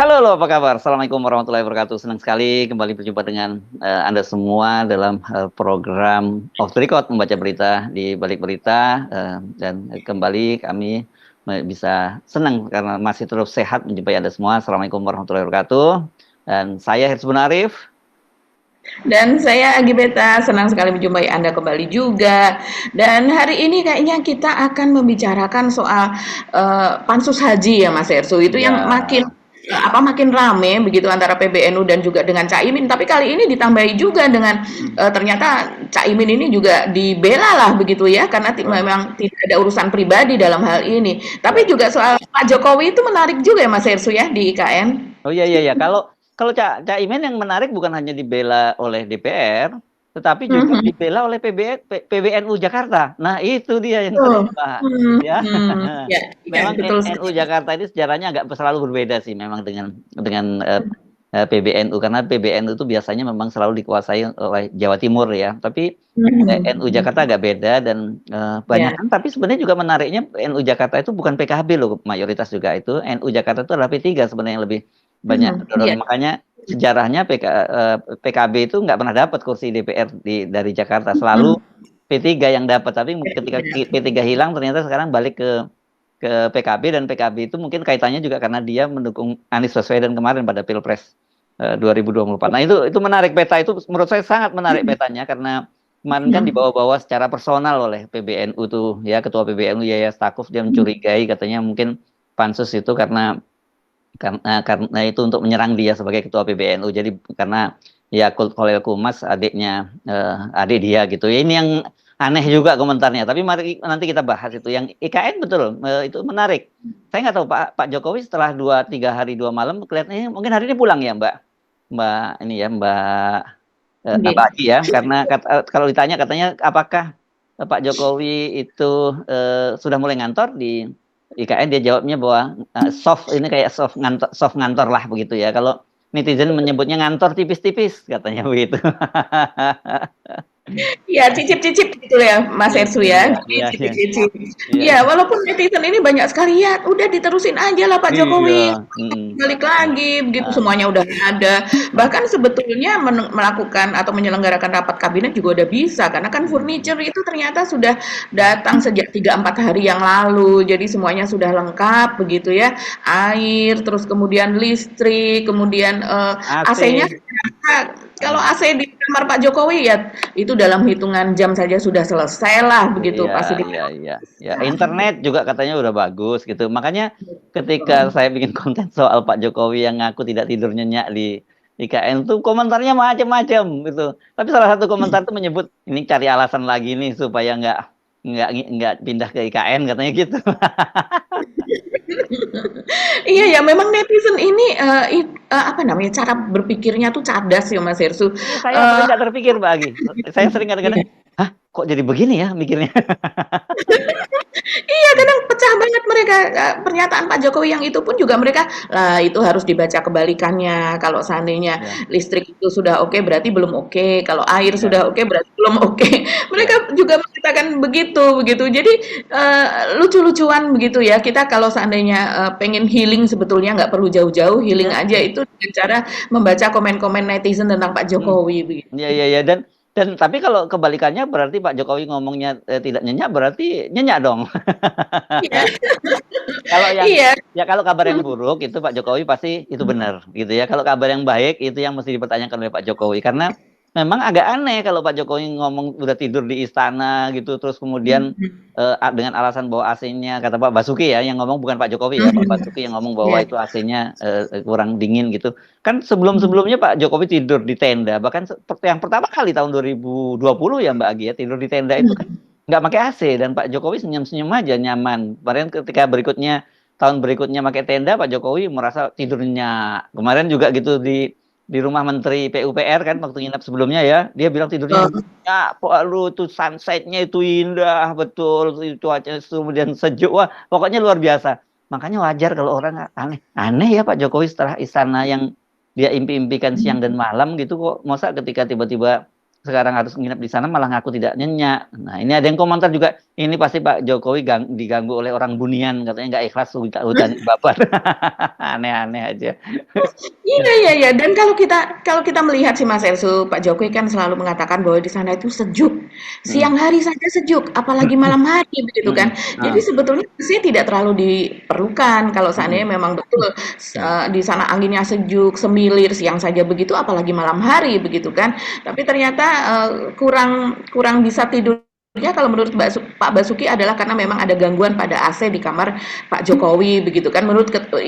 Halo, apa kabar? Assalamualaikum warahmatullahi wabarakatuh. Senang sekali kembali berjumpa dengan Anda semua dalam program Off the Record, membaca berita di balik berita. Dan kembali kami bisa senang karena masih terus sehat menjumpai Anda semua. Assalamualaikum warahmatullahi wabarakatuh. Dan saya Hirzbun Arif. Dan saya Agi Beta, senang sekali menjumpai Anda kembali juga. Dan hari ini kayaknya kita akan membicarakan soal pansus haji ya Mas Ersu. Itu Ya, yang makin rame begitu antara PBNU dan juga dengan Caimin. Tapi kali ini ditambahi juga dengan ternyata Caimin ini juga dibela lah begitu ya, karena memang tidak ada urusan pribadi dalam hal ini. Tapi ya. juga soal Pak Jokowi itu menarik juga ya Mas Ersu ya di IKN. Oh iya iya iya. Kalau Cak Imin yang menarik bukan hanya dibela oleh DPR, tetapi juga Mhm. dibela oleh PBNU Jakarta. Nah, itu dia yang Betul. keren, Pak. Ya. Ya, ya Memang betul NU sekali. Jakarta ini sejarahnya agak selalu berbeda sih memang dengan PBNU, karena PBNU itu biasanya memang selalu dikuasai oleh Jawa Timur ya. Tapi NU Jakarta agak beda dan banyak Ya. kan, tapi sebenarnya juga menariknya NU Jakarta itu bukan PKB loh, mayoritas juga itu NU Jakarta itu adalah P3 sebenarnya yang lebih banyak Iya. mendorong. Makanya sejarahnya PKB itu nggak pernah dapat kursi DPR dari Jakarta, selalu P3 yang dapat. Tapi ketika P3 hilang ternyata sekarang balik ke PKB, dan PKB itu mungkin kaitannya juga karena dia mendukung Anies Baswedan kemarin pada Pilpres 2024. Nah, itu menarik, peta itu menurut saya sangat menarik petanya, karena kemarin kan dibawa-bawa secara personal oleh PBNU tuh ya, ketua PBNU Yaya Stakuf, dia mencurigai katanya mungkin pansus itu karena itu untuk menyerang dia sebagai ketua PBNU. Jadi karena ya Khalil Kumas adiknya adik dia gitu. Ya, ini yang aneh juga komentarnya. Tapi mari nanti kita bahas itu. Yang IKN betul, itu menarik. Saya nggak tahu Pak Jokowi setelah 2-3 hari 2 malam kelihatannya mungkin hari ini pulang ya Mbak ini ya Mbak Oke. Agi ya, karena kalau ditanya katanya apakah Pak Jokowi itu sudah mulai ngantor di IKN, dia jawabnya bahwa soft ini kayak soft ngantor lah begitu ya. Kalau netizen menyebutnya ngantor tipis-tipis katanya begitu. Iya, cicip-cicip gitu ya, Mas Iya Ersu iya ya. iya iya Cicip-cicip. iya Iya, walaupun netizen ini banyak sekali ya, udah diterusin aja lah Pak iya. Jokowi. Mm. Balik lagi, begitu Ah, semuanya udah ada. ah, Bahkan sebetulnya melakukan atau menyelenggarakan rapat kabinet juga udah bisa, karena kan mm. furniture itu ternyata sudah datang sejak 3-4 hari yang lalu. Jadi semuanya sudah lengkap begitu ya. Air, terus kemudian listrik, kemudian AC-nya AC. kalau Mm. AC di kamar Pak Jokowi ya itu dalam hitungan jam saja sudah selesai lah begitu Iya, pasti iya, dibilang. iya, ya. Internet juga katanya udah bagus gitu. Makanya ketika saya bikin konten soal Pak Jokowi yang ngaku tidak tidur nyenyak di IKN tuh komentarnya macam-macam gitu. Tapi salah satu komentar tuh menyebut ini cari alasan lagi nih supaya nggak pindah ke IKN katanya gitu. Iya ya, memang netizen ini apa namanya cara berpikirnya tuh cerdas ya Mas Hersu. Iya, saya yang Eh, paling nggak terpikir Pak Agi. Saya sering kadang-kadang, hah, kok jadi begini ya mikirnya? Iya, kadang pecah banget mereka, pernyataan Pak Jokowi yang itu pun juga mereka, lah itu harus dibaca kebalikannya, kalau seandainya Ya, listrik itu sudah oke, berarti belum oke, kalau air ya, sudah oke, berarti belum oke. Mereka ya. juga mengatakan begitu, begitu. Jadi, lucu-lucuan begitu ya, kita kalau seandainya, pengen healing sebetulnya nggak perlu jauh-jauh, healing Ya. aja itu dengan cara membaca komen-komen netizen tentang Pak Hmm. Jokowi, begitu. Iya iya iya, dan tapi kalau kebalikannya berarti Pak Jokowi ngomongnya tidak nyenyak, berarti nyenyak dong. Iya, Kalau yang iya. ya kalau kabar yang buruk itu Pak Jokowi pasti itu benar gitu ya. Kalau kabar yang baik itu yang mesti dipertanyakan oleh Pak Jokowi, karena memang agak aneh kalau Pak Jokowi ngomong udah tidur di istana gitu, terus kemudian dengan alasan bahwa AC-nya, kata Pak Basuki ya yang ngomong, bukan Pak Jokowi ya, Pak Basuki yang ngomong bahwa Iya. itu AC-nya kurang dingin gitu. Kan sebelum-sebelumnya Pak Jokowi tidur di tenda, bahkan yang pertama kali tahun 2020 ya Mbak Agi ya, tidur di tenda itu kan nggak pakai AC, dan Pak Jokowi senyum-senyum aja nyaman. Kemarin ketika tahun berikutnya pakai tenda, Pak Jokowi merasa tidurnya. Kemarin juga gitu di rumah Menteri PUPR kan waktu nginep sebelumnya ya, dia bilang tidurnya Oh, nyenyak. Lalu itu sunsetnya itu indah betul, itu cuaca kemudian sejuk, wah pokoknya luar biasa. Makanya wajar kalau orang aneh, aneh ya Pak Jokowi setelah istana yang dia impi-impikan siang dan malam gitu, kok masa ketika tiba-tiba sekarang harus nginep di sana malah ngaku tidak nyenyak. Nah, ini ada yang komentar juga, ini pasti Pak Jokowi diganggu oleh orang bunian, katanya nggak ikhlas hutan babat. Aneh-aneh aja. Iya iya iya, dan kalau kita melihat sih Mas Ersu, Pak Jokowi kan selalu mengatakan bahwa di sana itu sejuk. Hmm. Siang hari saja sejuk, apalagi malam hari begitu kan. Hmm. Jadi Ah. sebetulnya sih tidak terlalu diperlukan kalau seandainya Hmm. memang betul Hmm. di sana anginnya sejuk, semilir siang saja begitu, apalagi malam hari begitu kan. Tapi ternyata kurang kurang bisa tidur. Ya, kalau menurut Pak Basuki adalah karena memang ada gangguan pada AC di kamar Pak Jokowi begitu kan.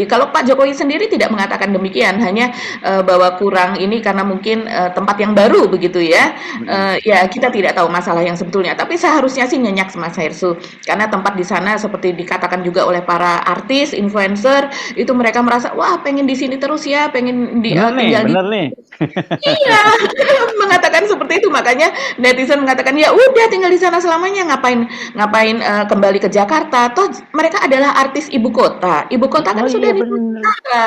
Kalau Pak Jokowi sendiri tidak mengatakan demikian, hanya bahwa kurang ini karena mungkin tempat yang baru begitu ya. Hmm. Ya kita tidak tahu masalah yang sebetulnya, tapi seharusnya sih nyenyak Mas Hersu, karena tempat di sana seperti dikatakan juga oleh para artis, influencer, itu mereka merasa wah pengen di sini terus ya, pengen tinggal di Bener nih. iya, mengatakan seperti itu, makanya netizen mengatakan, "Ya udah tinggal di sana selamanya, ngapain ngapain, kembali ke Jakarta, toh mereka adalah artis ibu kota. Ibu kota Oh kan iya sudah di bener, Nusantara."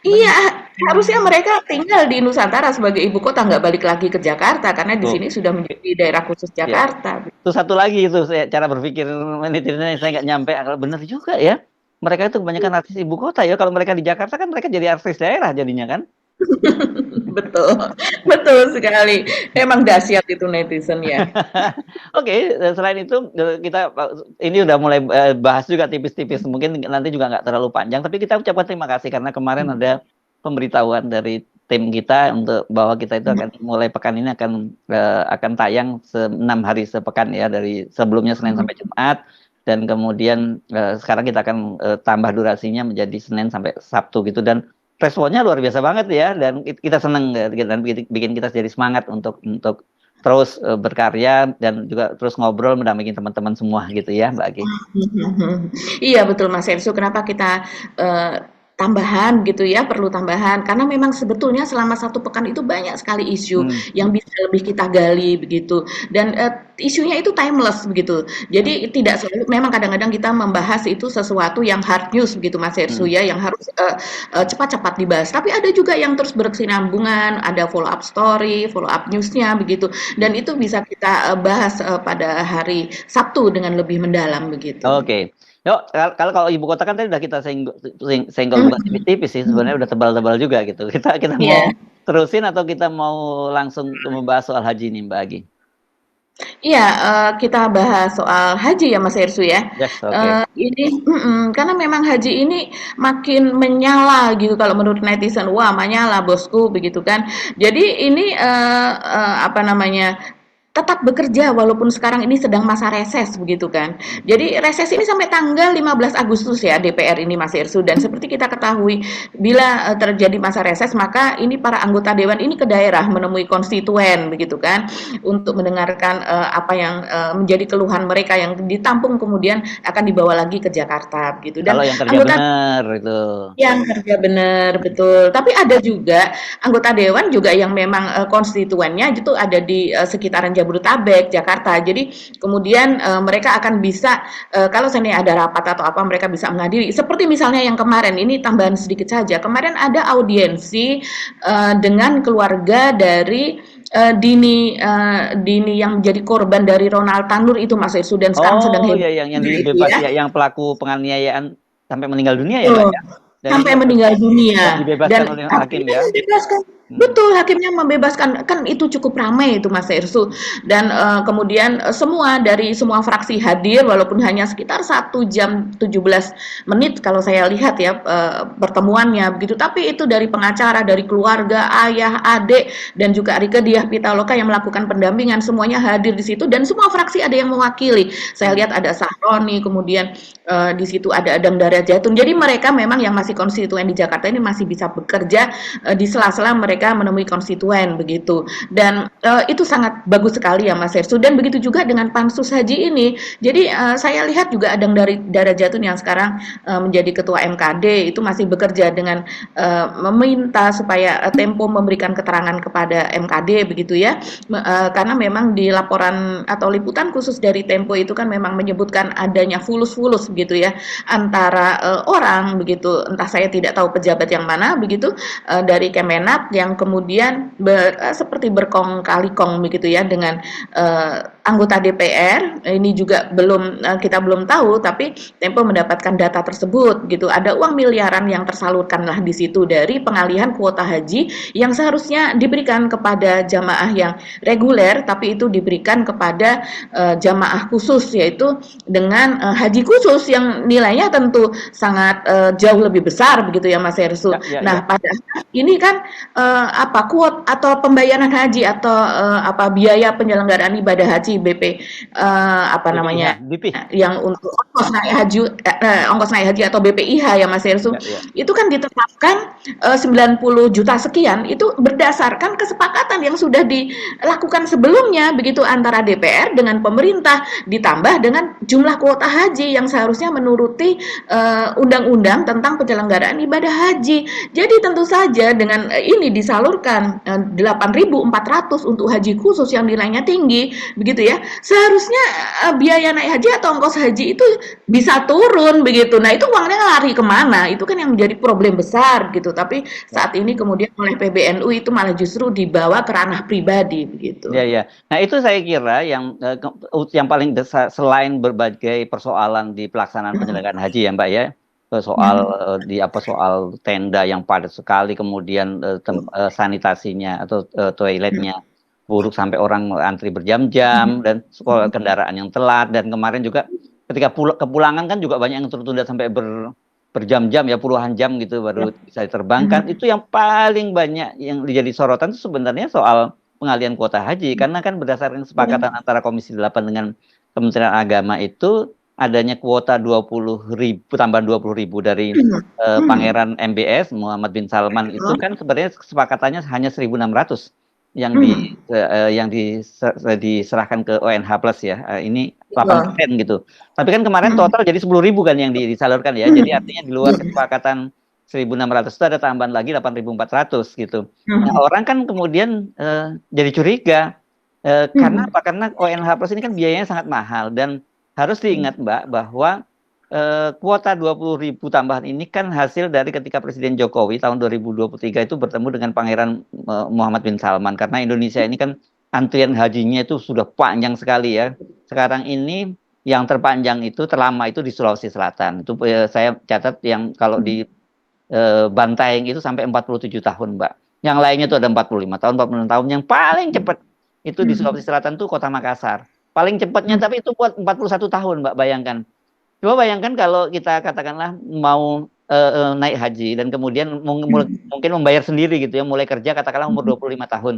Iya, bener. harusnya Hmm. mereka tinggal di Nusantara sebagai ibu kota, nggak balik lagi ke Jakarta, karena di Tuh, sini sudah menjadi daerah khusus ya. Jakarta. Terus satu lagi itu cara berpikir netizen yang saya nggak nyampe akal, bener juga ya. Mereka itu kebanyakan artis ibu kota ya. Kalau mereka di Jakarta kan mereka jadi artis daerah jadinya kan. Betul, betul sekali. Emang dahsyat itu netizen ya. Oke, selain itu kita ini udah mulai bahas juga tipis-tipis. Mungkin nanti juga nggak terlalu panjang, tapi kita ucapkan terima kasih karena kemarin ada pemberitahuan dari tim kita untuk bahwa kita itu akan mulai pekan ini akan tayang 6 hari sepekan ya, dari sebelumnya Senin sampai Jumat, dan kemudian sekarang kita akan tambah durasinya menjadi Senin sampai Sabtu gitu, dan responnya luar biasa banget ya, dan kita seneng dan bikin kita jadi semangat untuk terus berkarya dan juga terus ngobrol mendampingi teman-teman semua gitu ya Mbak Agi. Iya betul Mas Ensu, kenapa kita tambahan gitu ya, perlu tambahan karena memang sebetulnya selama satu pekan itu banyak sekali isu Hmm. yang bisa lebih kita gali begitu, dan isunya itu timeless begitu. Hmm. Jadi tidak selalu, memang kadang-kadang kita membahas itu sesuatu yang hard news begitu Mas Ensu Hmm. ya, yang harus cepat-cepat dibahas. Tapi ada juga yang terus berkesinambungan, ada follow up story, follow up newsnya begitu, dan itu bisa kita bahas pada hari Sabtu dengan lebih mendalam begitu. Oke. Yuk, kalau ibu kota kan tadi udah kita senggol bukan Mhm. tipis-tipis sih, sebenarnya udah tebal-tebal juga gitu. Kita mau Iya. terusin atau kita mau langsung membahas soal haji nih Mbak Agi? Iya, kita bahas soal haji ya Mas Hersu ya. Yes, oke. Karena memang haji ini makin menyala gitu kalau menurut netizen, "Wah menyala Bosku," begitu kan. Jadi ini, apa namanya, tetap bekerja walaupun sekarang ini sedang masa reses begitu kan. Jadi reses ini sampai tanggal 15 Agustus ya DPR ini Mas Irsu, dan seperti kita ketahui bila terjadi masa reses maka ini para anggota dewan ini ke daerah menemui konstituen begitu kan, untuk mendengarkan apa yang menjadi keluhan mereka yang ditampung kemudian akan dibawa lagi ke Jakarta begitu. Dan Kalau yang kerja anggota bener itu. yang kerja benar, betul. Tapi ada juga anggota dewan juga yang memang konstituennya itu ada di sekitaran Jabodetabek, Jakarta. Jadi kemudian mereka akan bisa kalau seandainya ada rapat atau apa mereka bisa menghadiri. Seperti misalnya yang kemarin ini, tambahan sedikit saja. Kemarin ada audiensi dengan keluarga dari Dini yang menjadi korban dari Ronald Tanur itu Mas Esu, dan sekarang sedang Oh heboh ya, yang itu dibebas ya. ya, yang pelaku penganiayaan sampai meninggal dunia ya Mbak Betul. ya. Dan itu Sampai meninggal dan dunia, dibebaskan dan oleh hakim hakimnya ya. membebaskan. Hmm. Betul, hakimnya membebaskan. Kan itu cukup ramai itu Mas Ersu. Dan kemudian semua dari semua fraksi hadir walaupun hanya sekitar 1 jam 17 menit kalau saya lihat ya pertemuannya begitu. Tapi itu dari pengacara, dari keluarga, ayah, adik, dan juga Rike Diah Pitaloka yang melakukan pendampingan, semuanya hadir di situ dan semua fraksi ada yang mewakili. Saya lihat ada Sahroni, kemudian di situ ada Adang Dara Jatun. Jadi mereka memang yang masih konstituen di Jakarta ini masih bisa bekerja di sela-sela mereka menemui konstituen begitu. Dan itu sangat bagus sekali ya Mas Hersu. Dan begitu juga dengan Pansus Haji ini. Jadi saya lihat juga Adang Dara Jatun yang sekarang menjadi ketua MKD itu masih bekerja dengan meminta supaya Tempo memberikan keterangan kepada MKD begitu ya. Karena memang di laporan atau liputan khusus dari Tempo itu kan memang menyebutkan adanya fulus-fulus begitu ya antara orang begitu, entah entah saya tidak tahu pejabat yang mana begitu dari Kemenak yang kemudian seperti berkong kali kong begitu ya dengan anggota DPR. Ini juga kita belum tahu, tapi Tempo mendapatkan data tersebut gitu. Ada uang miliaran yang tersalurkan lah di situ dari pengalihan kuota haji yang seharusnya diberikan kepada jamaah yang reguler, tapi itu diberikan kepada jamaah khusus, yaitu dengan haji khusus yang nilainya tentu sangat jauh lebih besar begitu ya Mas Hersu. Nah, padahal ini kan kuota atau pembayaran haji atau biaya penyelenggaraan ibadah haji BP namanya BP. yang untuk ongkos naik haji atau BPIH ya Mas Hersu, itu kan ditetapkan 90 juta sekian, itu berdasarkan kesepakatan yang sudah dilakukan sebelumnya begitu antara DPR dengan pemerintah, ditambah dengan jumlah kuota haji yang seharusnya menuruti undang-undang tentang penyelenggaraan ibadah haji. Jadi tentu saja dengan ini disalurkan 8.400 untuk haji khusus yang nilainya tinggi begitu ya, seharusnya biaya naik haji atau ongkos haji itu bisa turun begitu. Nah, itu uangnya lari kemana? Itu kan yang menjadi problem besar gitu. Tapi saat ini kemudian oleh PBNU itu malah justru dibawa ke ranah pribadi begitu. Ya. Nah, itu saya kira yang paling besar selain berbagai persoalan di pelaksanaan penyelenggaraan haji ya Mbak ya. Soal tenda yang padat sekali, kemudian sanitasinya atau toiletnya buruk sampai orang antri berjam-jam, dan kendaraan yang telat, dan kemarin juga ketika kepulangan kan juga banyak yang tertunda sampai berjam-jam ya, puluhan jam gitu baru bisa diterbangkan. Itu yang paling banyak yang menjadi sorotan itu sebenarnya soal pengalihan kuota haji, karena kan berdasarkan kesepakatan antara Komisi 8 dengan Kementerian Agama itu adanya kuota 20.000 tambahan 20.000 dari Pangeran MBS Muhammad bin Salman, itu kan sebenarnya kesepakatannya hanya 1.600 yang diserahkan ke ONH Plus ya. Ini 8% gitu. Tapi kan kemarin total jadi 10.000 kan yang disalurkan ya. Jadi artinya di luar kesepakatan 1.600 itu ada tambahan lagi 8.400 gitu. Nah, orang kan kemudian jadi curiga karena apa? Karena ONH Plus ini kan biayanya sangat mahal, dan harus diingat Mbak bahwa kuota 20.000 tambahan ini kan hasil dari ketika Presiden Jokowi tahun 2023 itu bertemu dengan Pangeran Muhammad bin Salman, karena Indonesia ini kan antrian hajinya itu sudah panjang sekali ya. Sekarang ini yang terpanjang itu terlama itu di Sulawesi Selatan. Itu saya catat yang kalau di Bantaeng itu sampai 47 tahun Mbak. Yang lainnya itu ada 45 tahun, 46 tahun. Yang paling cepat itu di Sulawesi Selatan itu Kota Makassar. Paling cepatnya tapi itu buat 41 tahun Mbak, bayangkan. Coba bayangkan kalau kita katakanlah mau naik haji dan kemudian mungkin membayar sendiri gitu ya, mulai kerja katakanlah umur 25 tahun.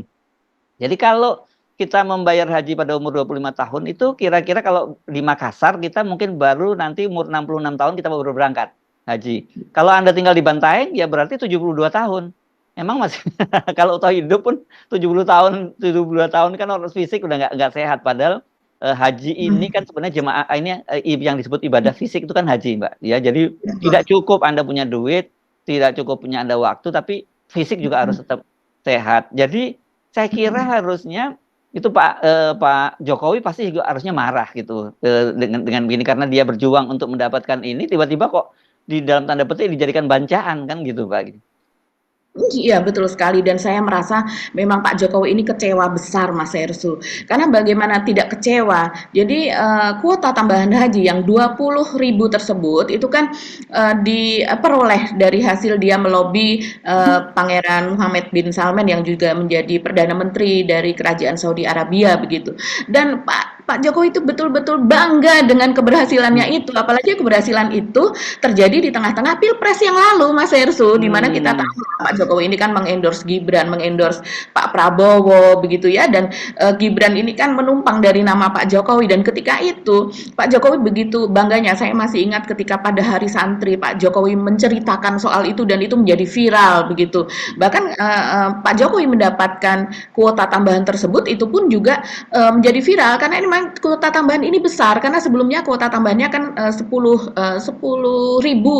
Jadi kalau kita membayar haji pada umur 25 tahun itu kira-kira kalau di Makassar kita mungkin baru nanti umur 66 tahun kita baru berangkat haji. Kalau Anda tinggal di Bantaeng ya berarti 72 tahun. Emang masih kalau tahu hidup pun 72 tahun kan orang fisik udah nggak sehat, padahal haji ini kan sebenarnya jemaah ini yang disebut ibadah fisik itu kan haji Mbak ya. Jadi tidak cukup Anda punya duit, tidak cukup punya Anda waktu, tapi fisik juga harus tetap sehat. Jadi saya kira harusnya itu Pak Jokowi pasti juga harusnya marah gitu dengan begini, karena dia berjuang untuk mendapatkan ini, tiba-tiba kok di dalam tanda petik dijadikan bancaan kan gitu Pak. Iya betul sekali, dan saya merasa memang Pak Jokowi ini kecewa besar Mas Hersu. Karena bagaimana tidak kecewa. Jadi kuota tambahan haji yang 20.000 tersebut itu kan diperoleh dari hasil dia melobi Pangeran Muhammad bin Salman yang juga menjadi Perdana Menteri dari Kerajaan Saudi Arabia begitu. Dan Pak Jokowi itu betul-betul bangga dengan keberhasilannya itu, apalagi keberhasilan itu terjadi di tengah-tengah Pilpres yang lalu Mas Hersu, di mana kita tahu Pak Jokowi ini kan mengendorse Gibran, mengendorse Pak Prabowo begitu ya, dan Gibran ini kan menumpang dari nama Pak Jokowi, dan ketika itu Pak Jokowi begitu bangganya. Saya masih ingat ketika pada hari santri Pak Jokowi menceritakan soal itu dan itu menjadi viral begitu. Bahkan Pak Jokowi mendapatkan kuota tambahan tersebut itu pun juga menjadi viral karena ini memang kuota tambahan ini besar karena sebelumnya kuota tambahannya kan 10.000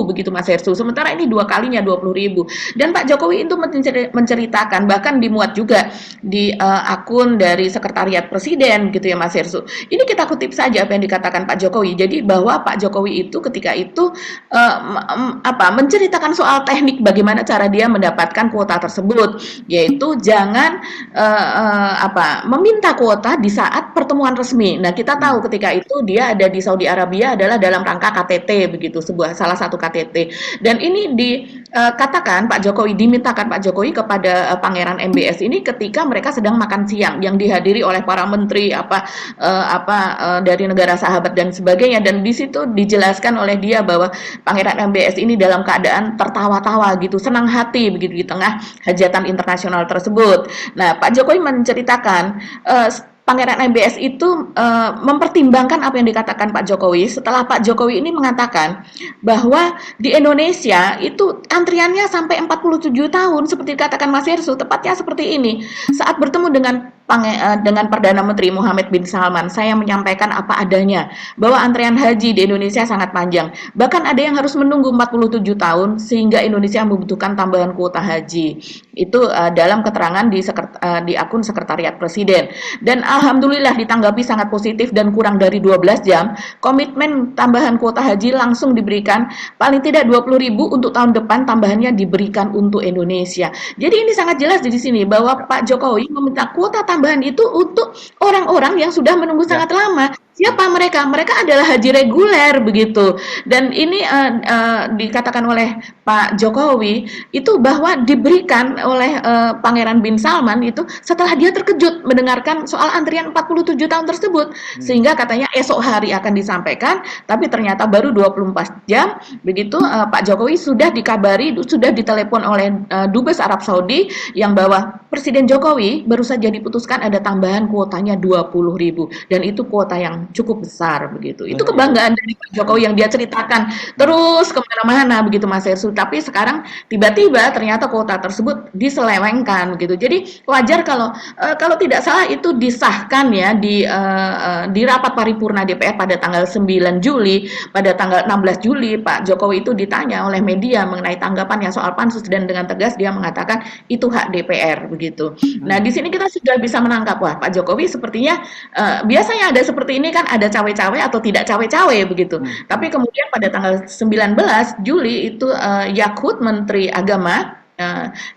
begitu Mas Hersu. Sementara ini 2 kalinya 20.000. Dan Pak Jokowi itu menceritakan bahkan dimuat juga di akun dari Sekretariat Presiden gitu ya Mas Hersu. Ini kita kutip saja apa yang dikatakan Pak Jokowi. Jadi bahwa Pak Jokowi itu ketika itu menceritakan soal teknik bagaimana cara dia mendapatkan kuota tersebut, yaitu jangan meminta kuota di saat pertemuan resmi. Nah, kita tahu ketika itu dia ada di Saudi Arabia adalah dalam rangka KTT begitu, salah satu KTT. Dan ini dikatakan Pak Jokowi, dimintakan Pak Jokowi kepada Pangeran MBS ini ketika mereka sedang makan siang yang dihadiri oleh para menteri dari negara sahabat dan sebagainya, dan di situ dijelaskan oleh dia bahwa Pangeran MBS ini dalam keadaan tertawa-tawa gitu, senang hati begitu di tengah hajatan internasional tersebut. Nah, Pak Jokowi menceritakan Pangeran MBS itu mempertimbangkan apa yang dikatakan Pak Jokowi setelah Pak Jokowi ini mengatakan bahwa di Indonesia itu antriannya sampai 47 tahun seperti dikatakan Mas Hersu, tepatnya seperti ini. Saat bertemu dengan Perdana Menteri Mohammed bin Salman, saya menyampaikan apa adanya bahwa antrean haji di Indonesia sangat panjang. Bahkan ada yang harus menunggu 47 tahun sehingga Indonesia membutuhkan tambahan kuota haji. Itu dalam keterangan di akun Sekretariat Presiden. Dan alhamdulillah ditanggapi sangat positif dan kurang dari 12 jam, komitmen tambahan kuota haji langsung diberikan, paling tidak 20.000 untuk tahun depan tambahannya diberikan untuk Indonesia. Jadi ini sangat jelas di sini bahwa Pak Jokowi meminta kuota tambahan itu untuk orang-orang yang sudah menunggu sangat lama. Siapa mereka? Mereka adalah haji reguler begitu. Dan ini dikatakan oleh Pak Jokowi itu bahwa diberikan oleh Pangeran bin Salman itu setelah dia terkejut mendengarkan soal antrian 47 tahun tersebut. Sehingga katanya esok hari akan disampaikan, tapi ternyata baru 24 jam begitu Pak Jokowi sudah dikabari, sudah ditelepon oleh Dubes Arab Saudi yang bahwa Presiden Jokowi baru saja diputuskan ada tambahan kuotanya 20.000 dan itu kuota yang cukup besar begitu. Itu kebanggaan dari Pak Jokowi yang dia ceritakan terus kemana-mana begitu Mas Hersu. Tapi sekarang tiba-tiba ternyata kuota tersebut diselewengkan begitu. Jadi wajar kalau tidak salah itu disahkan ya di rapat paripurna DPR pada tanggal 9 Juli. Pada tanggal 16 Juli Pak Jokowi itu ditanya oleh media mengenai tanggapannya soal pansus dan dengan tegas dia mengatakan itu hak DPR begitu. Nah di sini kita sudah bisa menangkap wah Pak Jokowi sepertinya biasanya ada seperti ini kan ada cawe-cawe atau tidak cawe-cawe begitu. Tapi kemudian pada tanggal 19 Juli itu Yakut Menteri Agama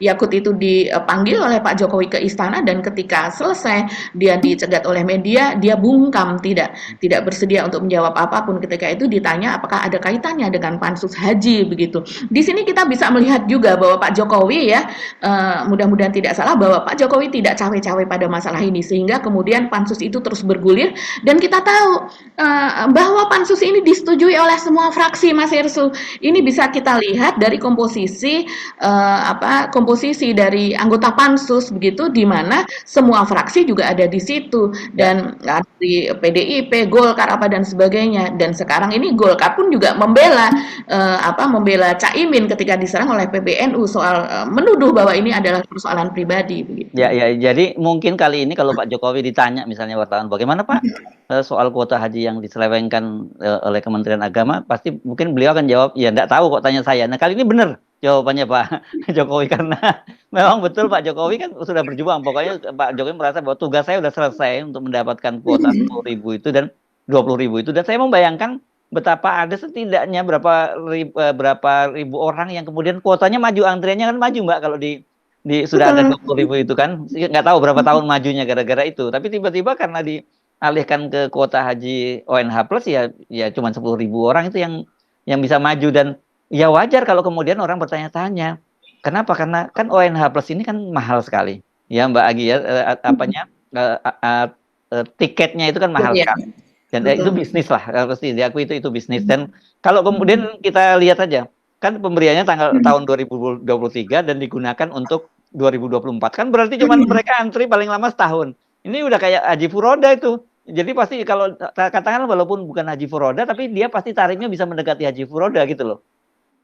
Yakut itu dipanggil oleh Pak Jokowi ke istana dan ketika selesai dia dicegat oleh media, dia bungkam tidak bersedia untuk menjawab apapun. Ketika itu ditanya apakah ada kaitannya dengan pansus haji begitu. Di sini kita bisa melihat juga bahwa Pak Jokowi ya mudah-mudahan tidak salah bahwa Pak Jokowi tidak cawe-cawe pada masalah ini sehingga kemudian pansus itu terus bergulir dan kita tahu bahwa pansus ini disetujui oleh semua fraksi Mas Hersu. Ini bisa kita lihat dari komposisi dari anggota pansus begitu di mana semua fraksi juga ada di situ dan di PDIP, Golkar dan sebagainya dan sekarang ini Golkar pun juga membela Caimin ketika diserang oleh PBNU soal menuduh bahwa ini adalah persoalan pribadi begitu. Ya, jadi mungkin kali ini kalau Pak Jokowi ditanya misalnya wartawan bagaimana Pak soal kuota haji yang diselewengkan oleh Kementerian Agama, pasti mungkin beliau akan jawab ya enggak tahu kok tanya saya. Nah kali ini benar jawabannya Pak Jokowi karena memang betul Pak Jokowi kan sudah berjuang. Pokoknya Pak Jokowi merasa bahwa tugas saya sudah selesai untuk mendapatkan kuota 10.000 itu dan 20.000 itu. Dan saya membayangkan betapa ada setidaknya berapa ribu orang yang kemudian kuotanya maju, antriannya kan maju Mbak kalau sudah ada 20.000 itu kan. Nggak tahu berapa tahun majunya gara-gara itu. Tapi tiba-tiba karena dialihkan ke kuota haji ONH plus ya cuma 10.000 orang itu yang bisa maju dan ya wajar kalau kemudian orang bertanya-tanya, kenapa? Karena kan ONH Plus ini kan mahal sekali, ya Mbak Agi ya, tiketnya itu kan mahal sekali, dan itu bisnis lah, pasti diakui itu bisnis. Dan kalau kemudian kita lihat aja, kan pemberiannya tahun 2023 dan digunakan untuk 2024, kan berarti cuma mereka antri paling lama setahun. Ini udah kayak haji furoda itu. Jadi pasti kalau katakan walaupun bukan haji furoda, tapi dia pasti tarifnya bisa mendekati haji furoda gitu loh.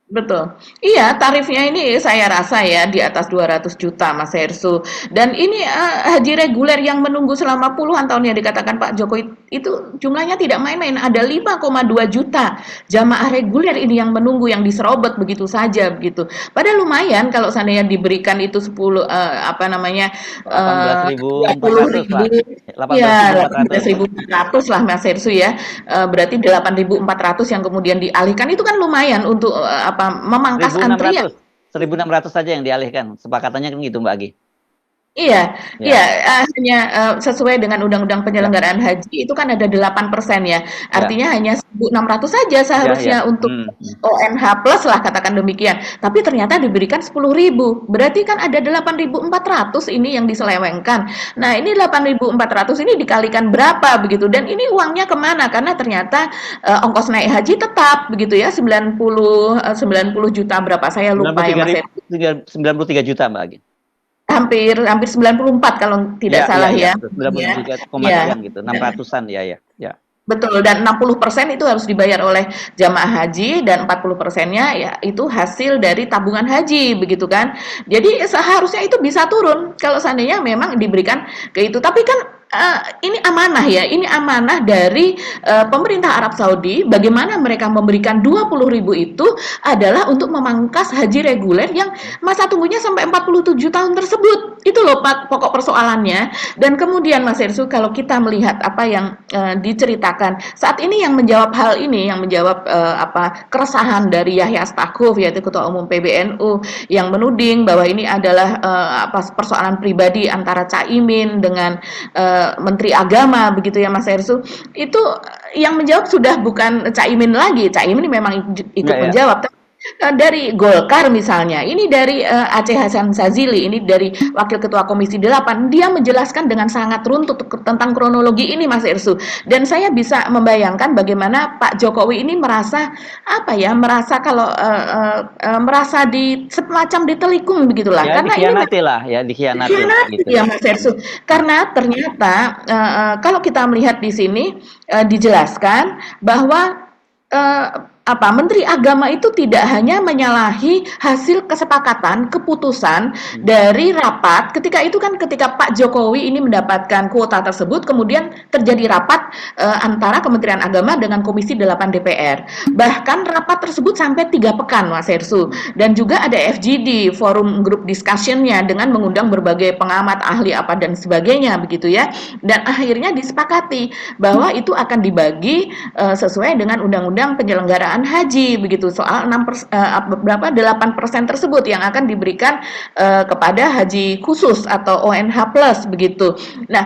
Betul. Iya, tarifnya ini saya rasa ya di atas 200 juta Mas Hersu. Dan ini haji reguler yang menunggu selama puluhan tahun yang dikatakan Pak Jokowi itu jumlahnya tidak main-main. Ada 5,2 juta jamaah reguler ini yang menunggu, yang diserobot begitu saja begitu. Padahal lumayan kalau seandainya diberikan itu 10 apa namanya dua puluh 18.400 ribu lah. Ya, 18.400 lah. 18.400 lah Mas Hersu ya. Berarti 8.400 yang kemudian dialihkan itu kan lumayan untuk apa memangkas antrian. 1.600. 1.600 saja yang dialihkan. Sepakatannya kan gitu Mbak Agi. Iya, iya, Ya, hanya, sesuai dengan Undang-Undang ya, Penyelenggaraan Haji itu kan ada 8% ya. ya, Artinya hanya 1.600 saja ya, seharusnya ya. untuk ONH plus lah katakan demikian. Tapi ternyata diberikan 10.000. Berarti kan ada 8.400 ini yang diselewengkan. Nah, ini 8.400 ini dikalikan berapa begitu dan ini uangnya kemana? Karena ternyata, ongkos naik haji tetap begitu ya 90 juta berapa saya lupa ya Mas ya. 93 juta Mbak Agi. Hampir hampir 94 kalau tidak Ya, ya, salah ya, ya. betul. Ya. 93 koma Ya. sekian gitu. 600-an ya, ya. Ya. Betul, dan 60% itu harus dibayar oleh jamaah haji dan 40%-nya ya itu hasil dari tabungan haji begitu kan. Jadi seharusnya itu bisa turun kalau seandainya memang diberikan ke itu. Tapi kan ini amanah ya, ini amanah dari pemerintah Arab Saudi. Bagaimana mereka memberikan 20.000 itu adalah untuk memangkas haji reguler yang masa tunggunya sampai 47 tahun tersebut. Itu loh pokok persoalannya. Dan kemudian Mas Hersu, kalau kita melihat apa yang diceritakan saat ini, yang menjawab hal ini, yang menjawab apa keresahan dari Yahya Stakuf yaitu Ketua Umum PBNU yang menuding bahwa ini adalah apa persoalan pribadi antara Caimin dengan Menteri Agama begitu ya Mas Hersu. Itu yang menjawab sudah bukan Caimin lagi. Caimin memang ikut Ya, ya. menjawab. Dari Golkar misalnya, ini dari Aceh Hasan Sazili, ini dari Wakil Ketua Komisi 8, dia menjelaskan dengan sangat runtut tentang kronologi ini Mas Irsu. Dan saya bisa membayangkan bagaimana Pak Jokowi ini merasa apa ya, merasa kalau merasa di semacam ditelikung begitulah. Ya, Karena ini dikhianati lah, ya, dikhianati lah dikhianati gitu. ya Mas Irsu. Karena ternyata kalau kita melihat di sini dijelaskan bahwa apa Menteri Agama itu tidak hanya menyalahi hasil kesepakatan keputusan dari rapat ketika itu kan ketika Pak Jokowi ini mendapatkan kuota tersebut kemudian terjadi rapat antara Kementerian Agama dengan Komisi 8 DPR. Bahkan rapat tersebut sampai 3 pekan Mas Hersu, dan juga ada FGD forum group discussion-nya dengan mengundang berbagai pengamat ahli apa dan sebagainya begitu ya. Dan akhirnya disepakati bahwa itu akan dibagi sesuai dengan Undang-Undang Penyelenggaraan Haji begitu, soal 8% tersebut yang akan diberikan kepada haji khusus atau ONH plus begitu. Nah,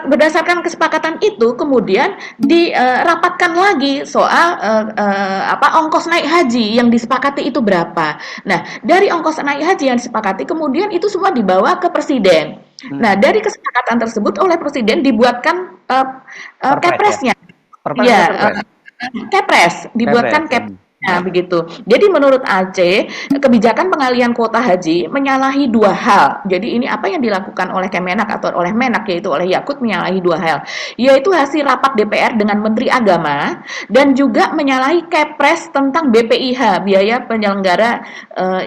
berdasarkan kesepakatan itu kemudian dirapatkan lagi soal apa ongkos naik haji yang disepakati itu berapa. Nah, dari ongkos naik haji yang disepakati kemudian itu semua dibawa ke presiden. Nah, dari kesepakatan tersebut oleh presiden dibuatkan Kepresnya. Ya, Kepres, dibuatkan Kepresnya begitu. Jadi menurut Aceh, kebijakan pengalihan kuota haji menyalahi 2 hal. Jadi ini apa yang dilakukan oleh Kemenak atau oleh Menak yaitu oleh Yakut menyalahi 2 hal, yaitu hasil rapat DPR dengan Menteri Agama dan juga menyalahi Kepres tentang BPIH, biaya penyelenggara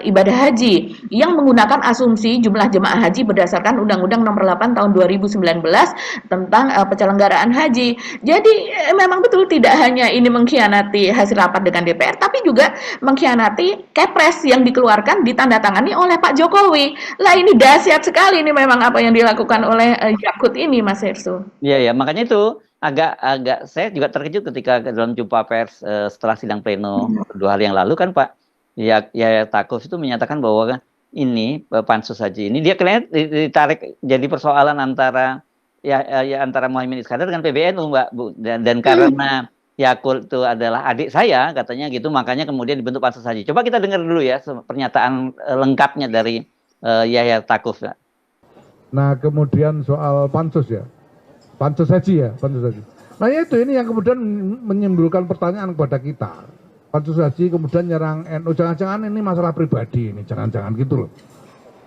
ibadah haji yang menggunakan asumsi jumlah jemaah haji berdasarkan Undang-Undang Nomor 8 Tahun 2019 tentang penyelenggaraan haji. Jadi memang betul tidak hanya ini mengkhianati hasil rapat dengan DPR, tapi juga mengkhianati Kepres yang dikeluarkan ditandatangani oleh Pak Jokowi. Lah ini dahsyat sekali ini memang apa yang dilakukan oleh Yakut ini Mas Hersu. Iya, ya, makanya itu agak saya juga terkejut ketika dalam jumpa pers setelah sidang pleno 2 hari yang lalu kan Pak Yahya Stakuf itu menyatakan bahwa kan ini pansus haji ini dia kelihatannya ditarik jadi persoalan antara ya antara Muhaimin Iskandar dengan PBNU Mbak Bu, dan karena Yakut itu adalah adik saya katanya gitu, makanya kemudian dibentuk pansus haji. Coba kita dengar dulu ya pernyataan lengkapnya dari Yahya Stakuf. Nah, kemudian soal pansus ya, pansus haji ya, pansus haji. Nah itu ini yang kemudian menimbulkan pertanyaan kepada kita. Pansus haji kemudian nyerang NU, jangan-jangan ini masalah pribadi ini, jangan-jangan gitu loh.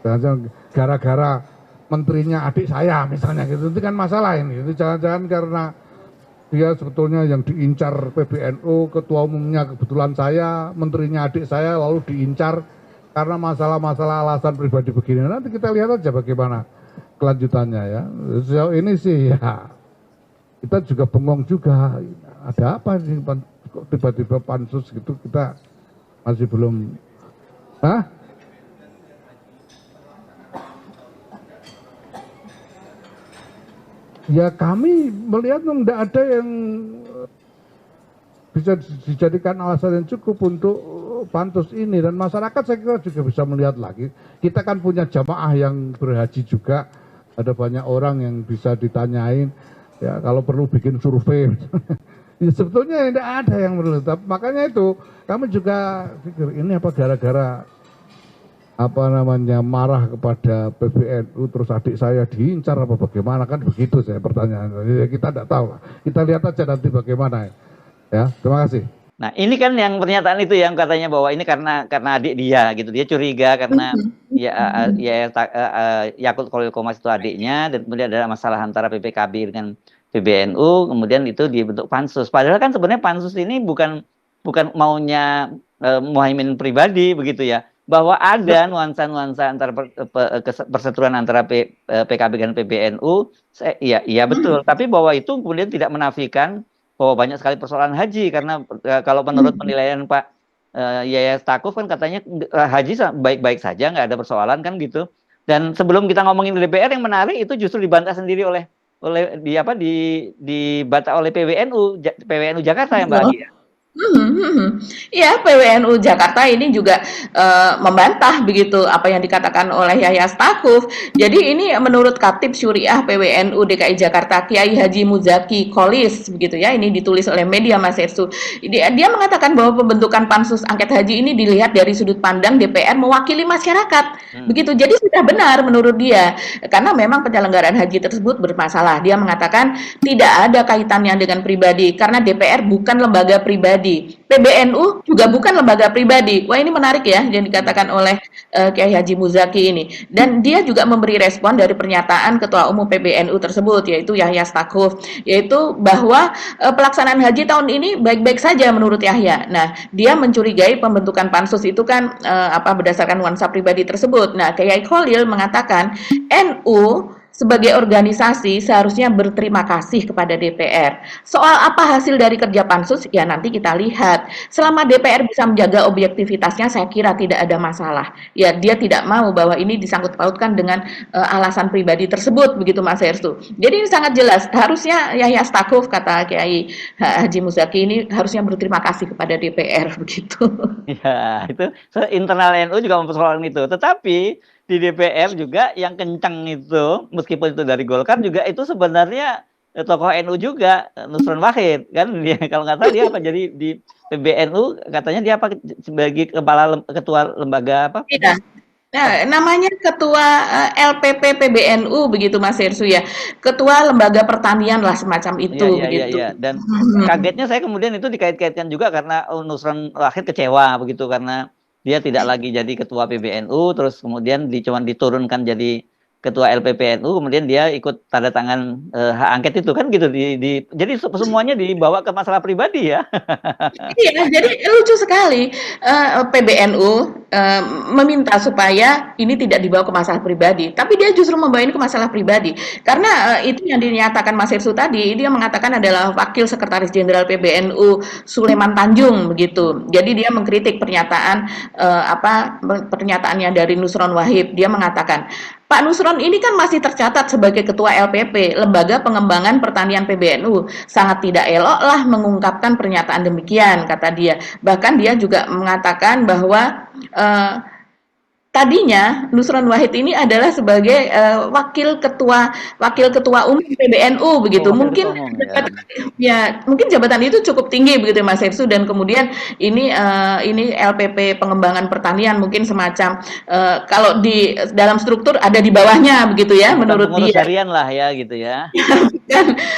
Jangan-jangan gara-gara menterinya adik saya misalnya gitu, itu kan masalah ini. Itu jangan-jangan karena dia sebetulnya yang diincar PBNU, ketua umumnya kebetulan saya, menterinya adik saya, lalu diincar karena masalah-masalah alasan pribadi begini. Nanti kita lihat aja bagaimana kelanjutannya ya. Sejauh ini sih ya kita juga bengong juga. Ada apa sih kok tiba-tiba pansus gitu, kita masih belum. Hah? Ya kami melihat tidak ada yang bisa dijadikan alasan yang cukup untuk pansus ini, dan masyarakat saya kira juga bisa melihat lagi. Kita kan punya jamaah yang berhaji juga, ada banyak orang yang bisa ditanyain. Ya kalau perlu bikin survei. Ya, sebetulnya tidak ada yang perlu. Makanya itu kami juga pikir ini apa gara-gara apa namanya marah kepada PBNU terus adik saya diincar apa bagaimana, kan begitu saya pertanyaan. Ya, kita tidak tahu lah. Kita lihat aja nanti bagaimana ya. Terima kasih. Nah, ini kan yang pernyataan itu yang katanya bahwa ini karena adik dia gitu. Dia curiga karena Yakult Khalil Qomas itu adiknya, dan kemudian ada masalah antara PPKB dengan PBNU, kemudian itu dibentuk pansus. Padahal kan sebenarnya pansus ini bukan maunya Muhaimin pribadi begitu ya. Bahwa ada nuansa-nuansa antara perseteruan antara PKB dan PBNU, iya betul. Tapi bahwa itu kemudian tidak menafikan bahwa banyak sekali persoalan haji, karena kalau menurut penilaian Pak Yahya Stakuf kan katanya haji baik-baik saja, nggak ada persoalan kan gitu. Dan sebelum kita ngomongin DPR, yang menarik itu justru dibantah sendiri oleh dibantah oleh PWNU Jakarta ya Mbak Agi. Ya, PWNU Jakarta ini juga membantah begitu apa yang dikatakan oleh Yahya Stakuf. Jadi ini menurut Khatib Syuriah PWNU DKI Jakarta Kiai Haji Muzaki Kholis begitu ya. Ini ditulis oleh media Mas Hersu. Dia mengatakan bahwa pembentukan pansus angket haji ini dilihat dari sudut pandang DPR mewakili masyarakat. Begitu. Jadi sudah benar menurut dia. Karena memang penyelenggaraan haji tersebut bermasalah. Dia mengatakan tidak ada kaitannya dengan pribadi karena DPR bukan lembaga pribadi. PBNU juga bukan lembaga pribadi. Wah, ini menarik ya yang dikatakan oleh Kiai Haji Muzaki ini. Dan dia juga memberi respon dari pernyataan Ketua Umum PBNU tersebut, yaitu Yahya Stakuf, yaitu bahwa pelaksanaan haji tahun ini baik-baik saja menurut Yahya. Nah, dia mencurigai pembentukan pansus itu kan berdasarkan nuansa pribadi tersebut. Nah, Kiai Khalil mengatakan NU sebagai organisasi seharusnya berterima kasih kepada DPR. Soal apa hasil dari kerja pansus, ya nanti kita lihat. Selama DPR bisa menjaga objektivitasnya, saya kira tidak ada masalah. Ya, dia tidak mau bahwa ini disangkut pautkan dengan alasan pribadi tersebut, begitu Mas Herstu. Jadi ini sangat jelas, harusnya Yahya Stakuf, kata Kiai Haji Muzaki ini, harusnya berterima kasih kepada DPR, begitu. Ya, itu internal NU juga mempersoalkan itu. Tetapi di DPR juga yang kencang itu, meskipun itu dari Golkar juga, itu sebenarnya tokoh NU juga, Nusron Wahid kan, dia kalau nggak salah dia apa jadi di PBNU, katanya dia apa sebagai ketua lembaga apa? Tidak. Nah, namanya ketua LPP PBNU begitu Mas Hersu ya, ketua lembaga pertanian lah semacam itu begitu. Iya. Dan kagetnya saya kemudian itu dikait-kaitkan juga karena Nusron Wahid kecewa begitu, karena dia tidak lagi jadi ketua PBNU, terus kemudian cuman diturunkan jadi ketua LPPNU, kemudian dia ikut tanda tangan hak angket itu kan gitu. Jadi semuanya dibawa ke masalah pribadi ya. Iya, jadi lucu sekali. PBNU meminta supaya ini tidak dibawa ke masalah pribadi, tapi dia justru membawa ini ke masalah pribadi. Karena itu yang dinyatakan Mas Hersu tadi, dia mengatakan adalah Wakil Sekretaris Jenderal PBNU Sulaiman Tanjung begitu. Jadi dia mengkritik pernyataannya dari Nusron Wahid. Dia mengatakan, Pak Nusron ini kan masih tercatat sebagai Ketua LPP, Lembaga Pengembangan Pertanian PBNU. Sangat tidak elok lah mengungkapkan pernyataan demikian, kata dia. Bahkan dia juga mengatakan bahwa tadinya Nusron Wahid ini adalah sebagai wakil ketua umum PBNU begitu. Mungkin jabatan itu cukup tinggi begitu Mas Hersu, dan kemudian ini LPP pengembangan pertanian mungkin semacam kalau di dalam struktur ada di bawahnya begitu ya, menurut dia. Harian lah ya gitu ya.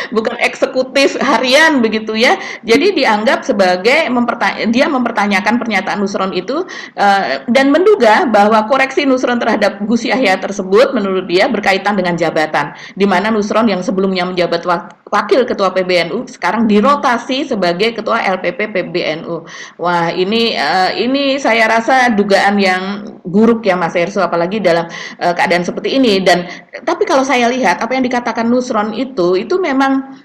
bukan eksekutif harian begitu ya. Jadi dianggap sebagai dia mempertanyakan pernyataan Nusron itu dan menduga bahwa koreksi Nusron terhadap Gus Yahya tersebut menurut dia berkaitan dengan jabatan, di mana Nusron yang sebelumnya menjabat wakil ketua PBNU sekarang dirotasi sebagai ketua LPP PBNU. Wah, ini saya rasa dugaan yang buruk ya Mas Erso, apalagi dalam keadaan seperti ini. Dan tapi kalau saya lihat apa yang dikatakan Nusron itu memang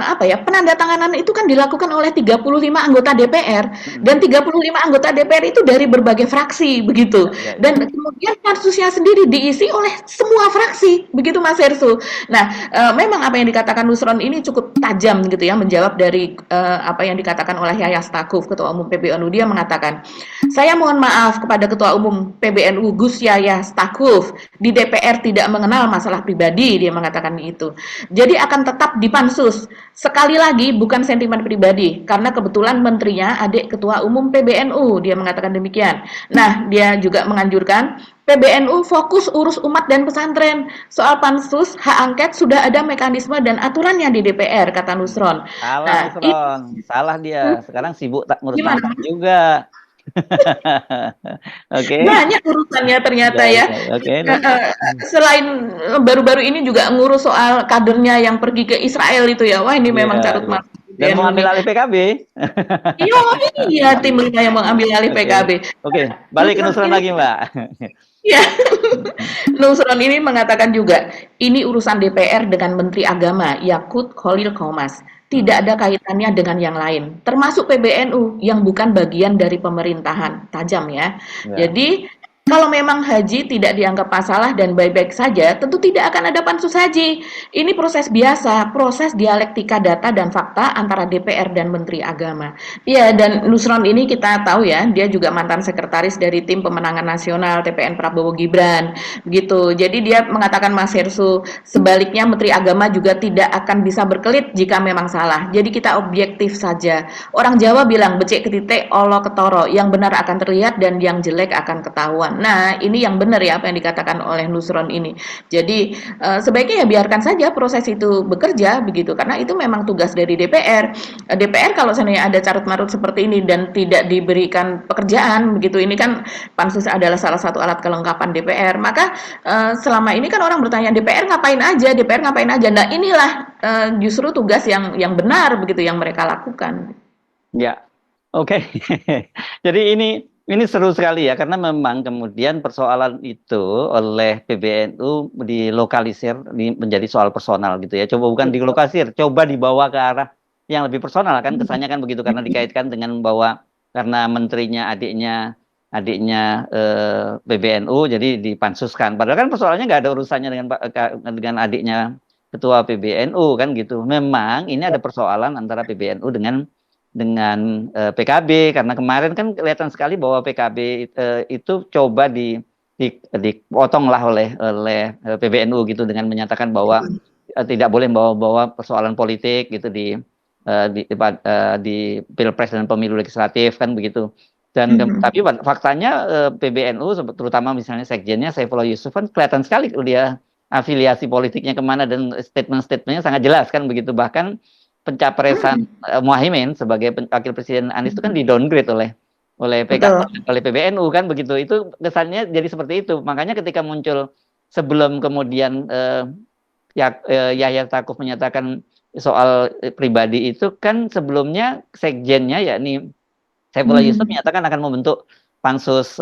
apa ya, penandatanganan itu kan dilakukan oleh 35 anggota DPR dan 35 anggota DPR itu dari berbagai fraksi begitu. Dan kemudian pansusnya sendiri diisi oleh semua fraksi begitu Mas Erso. Nah, memang apa yang dikatakan Nusron ini cukup tajam gitu ya, menjawab dari apa yang dikatakan oleh Yahya Stakuf, Ketua Umum PBNU. Dia mengatakan, "Saya mohon maaf kepada Ketua Umum PBNU Gus Yahya Stakuf, di DPR tidak mengenal masalah pribadi," dia mengatakan itu. "Jadi akan tetap dipansus. Sekali lagi bukan sentimen pribadi, karena kebetulan menterinya adik Ketua Umum PBNU," dia mengatakan demikian. Nah, dia juga menganjurkan PBNU fokus urus umat dan pesantren. Soal pansus, hak angket sudah ada mekanisme dan aturannya di DPR, kata Nusron. Salah Nusron, salah dia. Sekarang sibuk tak ngurus Gimana? pansus juga. Oke. Banyak urusannya ternyata ya. Oke. Selain baru-baru ini juga ngurus soal kadernya yang pergi ke Israel itu ya. Wah, ini memang carut marut. Dan mau ambil alih PKB. Iya, tim 5 yang mengambil alih PKB. Oke, balik ke Nusron lagi, Mbak. Ya, Nusron ini mengatakan juga, ini urusan DPR dengan Menteri Agama Yakut Khalil Qomas. Tidak ada kaitannya dengan yang lain, termasuk PBNU yang bukan bagian dari pemerintahan. Tajam ya. Jadi kalau memang haji tidak dianggap masalah dan baik-baik saja, tentu tidak akan ada pansus haji. Ini proses biasa, proses dialektika data dan fakta antara DPR dan Menteri Agama. Ya, dan Nusron ini kita tahu ya, dia juga mantan sekretaris dari tim pemenangan nasional TPN Prabowo Gibran, begitu. Jadi dia mengatakan Mas Hersu, sebaliknya Menteri Agama juga tidak akan bisa berkelit jika memang salah. Jadi kita objektif saja. Orang Jawa bilang becek ketitik olo ketoro, yang benar akan terlihat dan yang jelek akan ketahuan. Nah, ini yang benar ya apa yang dikatakan oleh Nusron ini. Jadi sebaiknya ya biarkan saja proses itu bekerja begitu, karena itu memang tugas dari DPR. DPR kalau seandainya ada carut marut seperti ini dan tidak diberikan pekerjaan begitu, ini kan pansus adalah salah satu alat kelengkapan DPR. Maka selama ini kan orang bertanya DPR ngapain aja, DPR ngapain aja. Nah, inilah justru tugas yang benar begitu yang mereka lakukan. Ya, oke. Jadi ini seru sekali ya, karena memang kemudian persoalan itu oleh PBNU dilokalisir menjadi soal personal gitu ya. Coba bukan dilokalisir, coba dibawa ke arah yang lebih personal kan, kesannya kan begitu, karena dikaitkan dengan bahwa karena menterinya adiknya PBNU jadi dipansuskan. Padahal kan persoalannya nggak ada urusannya dengan adiknya ketua PBNU kan gitu. Memang ini ada persoalan antara PBNU dengan PKB, karena kemarin kan kelihatan sekali bahwa PKB itu coba dipotong lah oleh PBNU gitu, dengan menyatakan bahwa tidak boleh bawa persoalan politik gitu di Pilpres dan pemilu legislatif kan begitu. Dan tapi faktanya PBNU terutama misalnya sekjennya Saifullah Yusuf kan kelihatan sekali dia afiliasi politiknya kemana, dan statement-statementnya sangat jelas kan begitu. Bahkan pencapresan Muhaimin sebagai wakil presiden Anies itu kan di-downgrade oleh PBNU kan begitu. Itu kesannya jadi seperti itu. Makanya ketika muncul sebelum kemudian Yahya Stakuf menyatakan soal pribadi itu kan, sebelumnya sekjennya yakni Saifullah Yusuf menyatakan akan membentuk pansus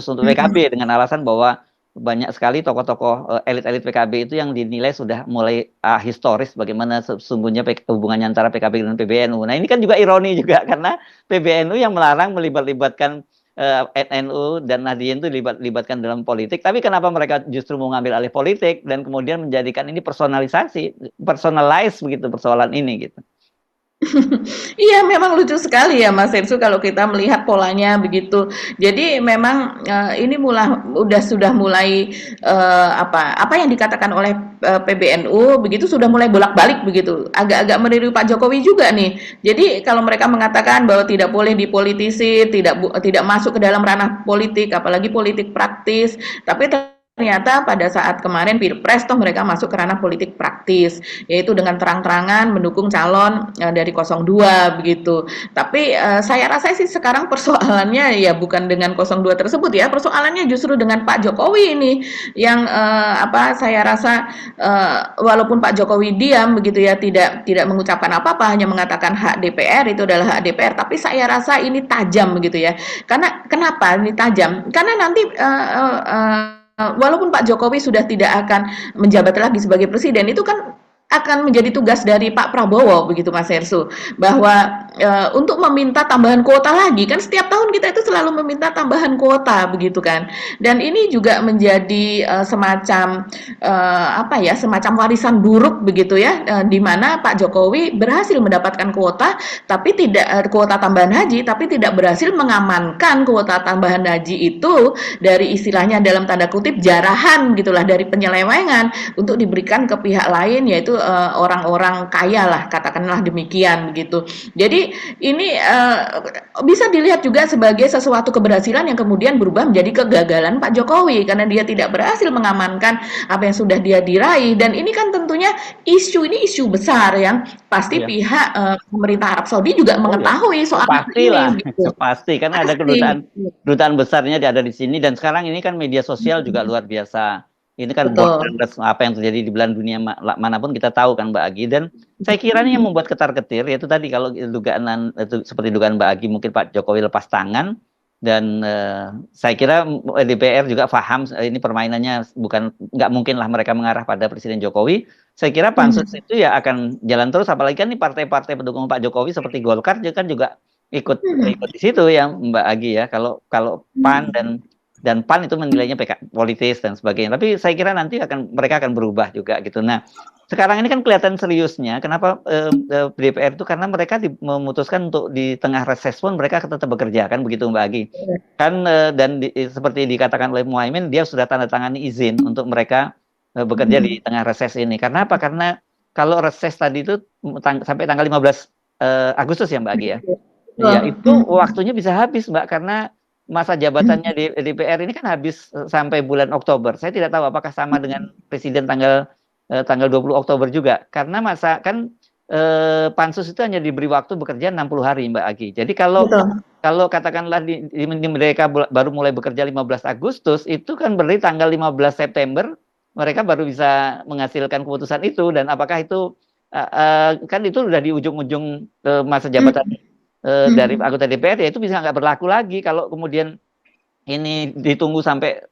untuk PKB dengan alasan bahwa banyak sekali tokoh-tokoh elit-elit PKB itu yang dinilai sudah mulai historis bagaimana sesungguhnya hubungannya antara PKB dan PBNU. Nah, ini kan juga ironi juga, karena PBNU yang melarang melibatkan NU dan Nahdien itu dilibatkan dalam politik, tapi kenapa mereka justru mau ngambil alih politik dan kemudian menjadikan ini personalize begitu persoalan ini gitu. Iya, memang lucu sekali ya Mas Hersu kalau kita melihat polanya begitu. Jadi memang ini sudah mulai apa yang dikatakan oleh PBNU begitu sudah mulai bolak-balik begitu. Agak-agak meniru Pak Jokowi juga nih. Jadi kalau mereka mengatakan bahwa tidak boleh dipolitisir, tidak masuk ke dalam ranah politik, apalagi politik praktis, tapi ternyata pada saat kemarin Pilpres toh mereka masuk ke ranah politik praktis, yaitu dengan terang-terangan mendukung calon dari 02 begitu. Tapi saya rasa sih sekarang persoalannya ya bukan dengan 02 tersebut ya, persoalannya justru dengan Pak Jokowi ini yang saya rasa walaupun Pak Jokowi diam begitu ya, tidak mengucapkan apa-apa, hanya mengatakan hak DPR itu adalah hak DPR, tapi saya rasa ini tajam begitu ya. Karena kenapa ini tajam? Karena nanti walaupun Pak Jokowi sudah tidak akan menjabat lagi sebagai presiden, itu kan akan menjadi tugas dari Pak Prabowo begitu Mas Hersu, bahwa untuk meminta tambahan kuota lagi, kan setiap tahun kita itu selalu meminta tambahan kuota begitu kan, dan ini juga menjadi semacam semacam warisan buruk begitu ya, di mana Pak Jokowi berhasil mendapatkan kuota tapi tidak kuota tambahan haji, tapi tidak berhasil mengamankan kuota tambahan haji itu dari istilahnya dalam tanda kutip jarahan gitulah, dari penyelewengan untuk diberikan ke pihak lain, yaitu orang-orang kaya lah, katakanlah demikian begitu. Jadi ini bisa dilihat juga sebagai sesuatu keberhasilan yang kemudian berubah menjadi kegagalan Pak Jokowi karena dia tidak berhasil mengamankan apa yang sudah dia diraih, dan ini kan tentunya ini isu besar yang pasti pihak pemerintah Arab Saudi juga mengetahui soal pastilah, ini gitu. pasti karena ada kedutaan besarnya ada di sini, dan sekarang ini kan media sosial juga luar biasa. Ini kan apa yang terjadi di belahan dunia manapun kita tahu kan Mbak Agi, dan saya kira ini yang membuat ketar-ketir yaitu tadi kalau dugaan itu seperti dugaan Mbak Agi, mungkin Pak Jokowi lepas tangan, dan saya kira DPR juga paham ini permainannya nggak mungkin lah mereka mengarah pada Presiden Jokowi. Saya kira pansus itu ya akan jalan terus, apalagi kan ini partai-partai pendukung Pak Jokowi seperti Golkar kan juga ikut di situ ya Mbak Agi ya. Kalau PAN dan PAN itu menilainya politis dan sebagainya. Tapi saya kira nanti mereka akan berubah juga gitu. Nah, sekarang ini kan kelihatan seriusnya. Kenapa DPR itu? Karena mereka memutuskan untuk di tengah reses pun mereka tetap bekerja kan begitu Mbak Agi. Kan seperti dikatakan oleh Muhaimin, dia sudah tanda tangani izin untuk mereka bekerja di tengah reses ini. Karena apa? Karena kalau reses tadi itu sampai tanggal 15 Agustus ya Mbak Agi ya. Ya itu waktunya bisa habis Mbak, karena masa jabatannya di DPR ini kan habis sampai bulan Oktober. Saya tidak tahu apakah sama dengan Presiden tanggal 20 Oktober juga. Karena pansus itu hanya diberi waktu bekerja 60 hari Mbak Agi. Jadi kalau katakanlah mereka baru mulai bekerja 15 Agustus, itu kan berarti tanggal 15 September mereka baru bisa menghasilkan keputusan itu, dan apakah itu kan itu sudah di ujung-ujung masa jabatan dari anggota DPR, ya itu bisa nggak berlaku lagi kalau kemudian ini ditunggu sampai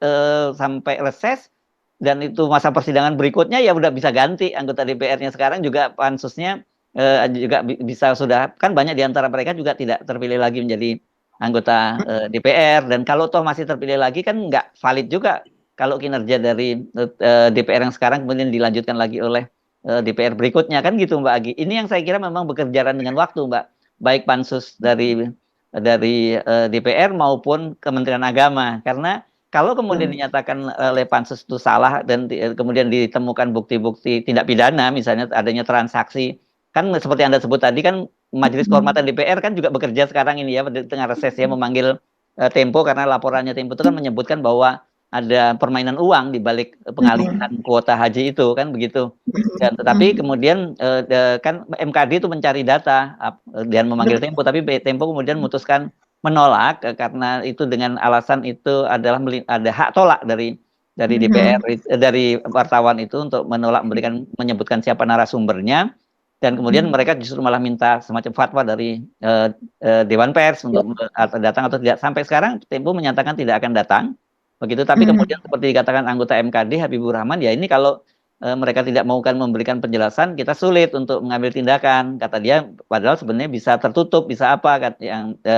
reses, dan itu masa persidangan berikutnya ya udah bisa ganti anggota DPR-nya. Sekarang juga pansusnya juga bisa sudah kan banyak di antara mereka juga tidak terpilih lagi menjadi anggota DPR, dan kalau toh masih terpilih lagi kan nggak valid juga kalau kinerja dari DPR yang sekarang kemudian dilanjutkan lagi oleh DPR berikutnya kan gitu Mbak Agi. Ini yang saya kira memang bekerja dengan waktu Mbak, baik pansus dari DPR maupun Kementerian Agama. Karena kalau kemudian dinyatakan oleh pansus itu salah dan kemudian ditemukan bukti-bukti tindak pidana, misalnya adanya transaksi, kan seperti Anda sebut tadi kan Majelis Kehormatan DPR kan juga bekerja sekarang ini ya, di tengah reses ya, memanggil Tempo, karena laporannya Tempo itu kan menyebutkan bahwa ada permainan uang di balik pengalihan kuota haji itu kan begitu. Dan tetapi kemudian kan MKD itu mencari data dan memanggil Tempo, tapi Tempo kemudian memutuskan menolak karena itu dengan alasan itu adalah ada hak tolak dari DPR, dari wartawan itu untuk menolak menyebutkan siapa narasumbernya, dan kemudian mereka justru malah minta semacam fatwa dari Dewan Pers untuk datang atau tidak. Sampai sekarang Tempo menyatakan tidak akan datang. Begitu, tapi kemudian seperti dikatakan anggota MKD Habibur Rahman, ya ini kalau mereka tidak maukan memberikan penjelasan, kita sulit untuk mengambil tindakan, kata dia, padahal sebenarnya bisa tertutup, bisa apa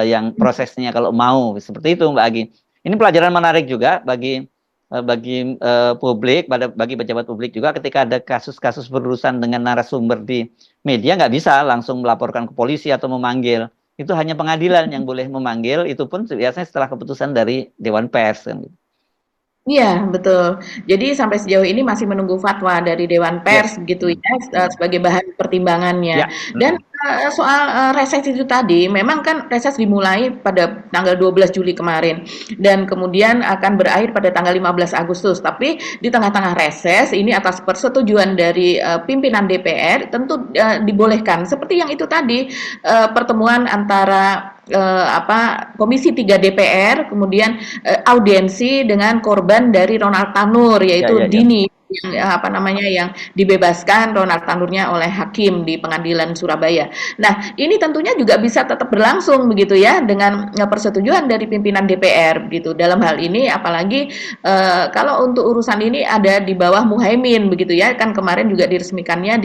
yang prosesnya kalau mau, seperti itu Mbak Agi. Ini pelajaran menarik juga bagi publik, bagi pejabat publik juga, ketika ada kasus-kasus berurusan dengan narasumber di media, nggak bisa langsung melaporkan ke polisi atau memanggil. Itu hanya pengadilan yang boleh memanggil, itu pun biasanya setelah keputusan dari Dewan Pers kan. Iya, betul. Jadi sampai sejauh ini masih menunggu fatwa dari Dewan Ya, Pers gitu ya, sebagai bahan pertimbangannya. ya, Dan soal reses itu tadi, memang kan reses dimulai pada tanggal 12 Juli kemarin dan kemudian akan berakhir pada tanggal 15 Agustus. Tapi di tengah-tengah reses ini atas persetujuan dari pimpinan DPR tentu dibolehkan. Seperti yang itu tadi, pertemuan antara Komisi 3 DPR, kemudian audiensi dengan korban dari Ronald Tanur, ya, yaitu ya, ya. Dini yang dibebaskan Ronald Tanurnya oleh hakim di Pengadilan Surabaya. Nah, ini tentunya juga bisa tetap berlangsung begitu ya dengan persetujuan dari pimpinan DPR begitu. Dalam hal ini apalagi kalau untuk urusan ini ada di bawah Muhaimin begitu ya. Kan kemarin juga diresmikannya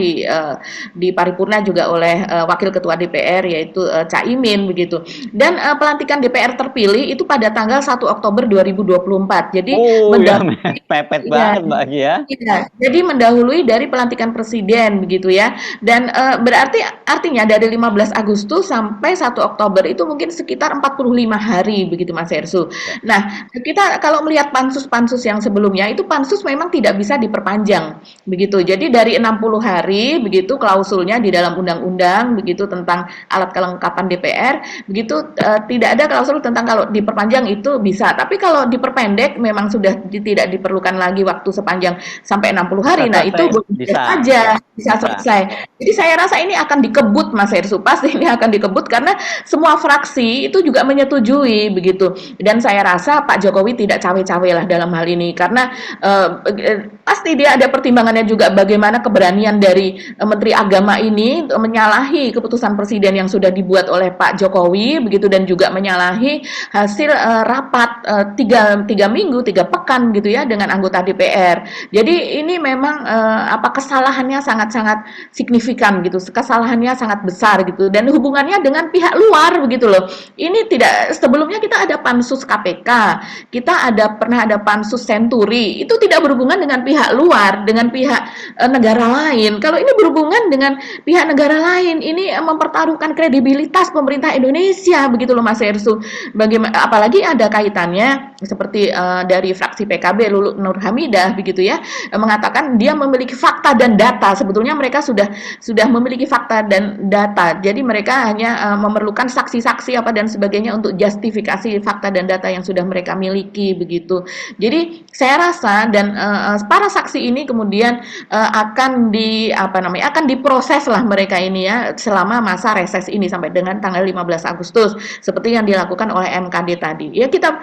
di paripurna juga oleh Wakil Ketua DPR yaitu Caimin begitu. Dan pelantikan DPR terpilih itu pada tanggal 1 Oktober 2024. Jadi Oh ya, mendapatkan mepet ya, banget Mbak Gia. iya, jadi mendahului dari pelantikan presiden begitu ya. Dan berarti artinya dari 15 Agustus sampai 1 Oktober itu mungkin sekitar 45 hari begitu Mas Hersu. Ya. Nah, kita kalau melihat pansus-pansus yang sebelumnya itu pansus memang tidak bisa diperpanjang begitu. Jadi dari 60 hari begitu klausulnya di dalam undang-undang begitu tentang alat kelengkapan DPR begitu tidak ada klausul tentang kalau diperpanjang itu bisa. Tapi kalau diperpendek memang sudah tidak diperlukan lagi waktu sepanjang sampai 60 Bisa hari. Nah, itu selesai, boleh bisa, saja bisa bisa. selesai. Jadi saya rasa ini akan dikebut Mas Hersu. Pasti ini akan dikebut karena semua fraksi itu juga menyetujui begitu. Dan saya rasa Pak Jokowi tidak cawe-cawe lah dalam hal ini karena pasti dia ada pertimbangannya juga bagaimana keberanian dari Menteri Agama ini menyalahi keputusan presiden yang sudah dibuat oleh Pak Jokowi begitu dan juga menyalahi hasil rapat tiga minggu 3 pekan gitu ya dengan anggota DPR. Jadi ini memang kesalahannya sangat-sangat signifikan gitu, kesalahannya sangat besar gitu dan hubungannya dengan pihak luar begitu loh. Ini tidak sebelumnya kita ada pansus KPK, kita pernah ada pansus Senturi, itu tidak berhubungan dengan pihak luar, dengan pihak negara lain. Kalau ini berhubungan dengan pihak negara lain, ini mempertaruhkan kredibilitas pemerintah Indonesia begitu loh Mas Hersu. Bagaimana apalagi ada kaitannya seperti dari fraksi PKB Lulu Nur Hamidah begitu ya mengatakan dia memiliki fakta dan data. Sebetulnya mereka sudah memiliki fakta dan data. Jadi mereka hanya memerlukan saksi-saksi apa dan sebagainya untuk justifikasi fakta dan data yang sudah mereka miliki begitu. Jadi saya rasa dan para saksi ini kemudian akan akan diproses lah mereka ini ya selama masa reses ini sampai dengan tanggal 15 Agustus seperti yang dilakukan oleh MKD tadi. Ya kita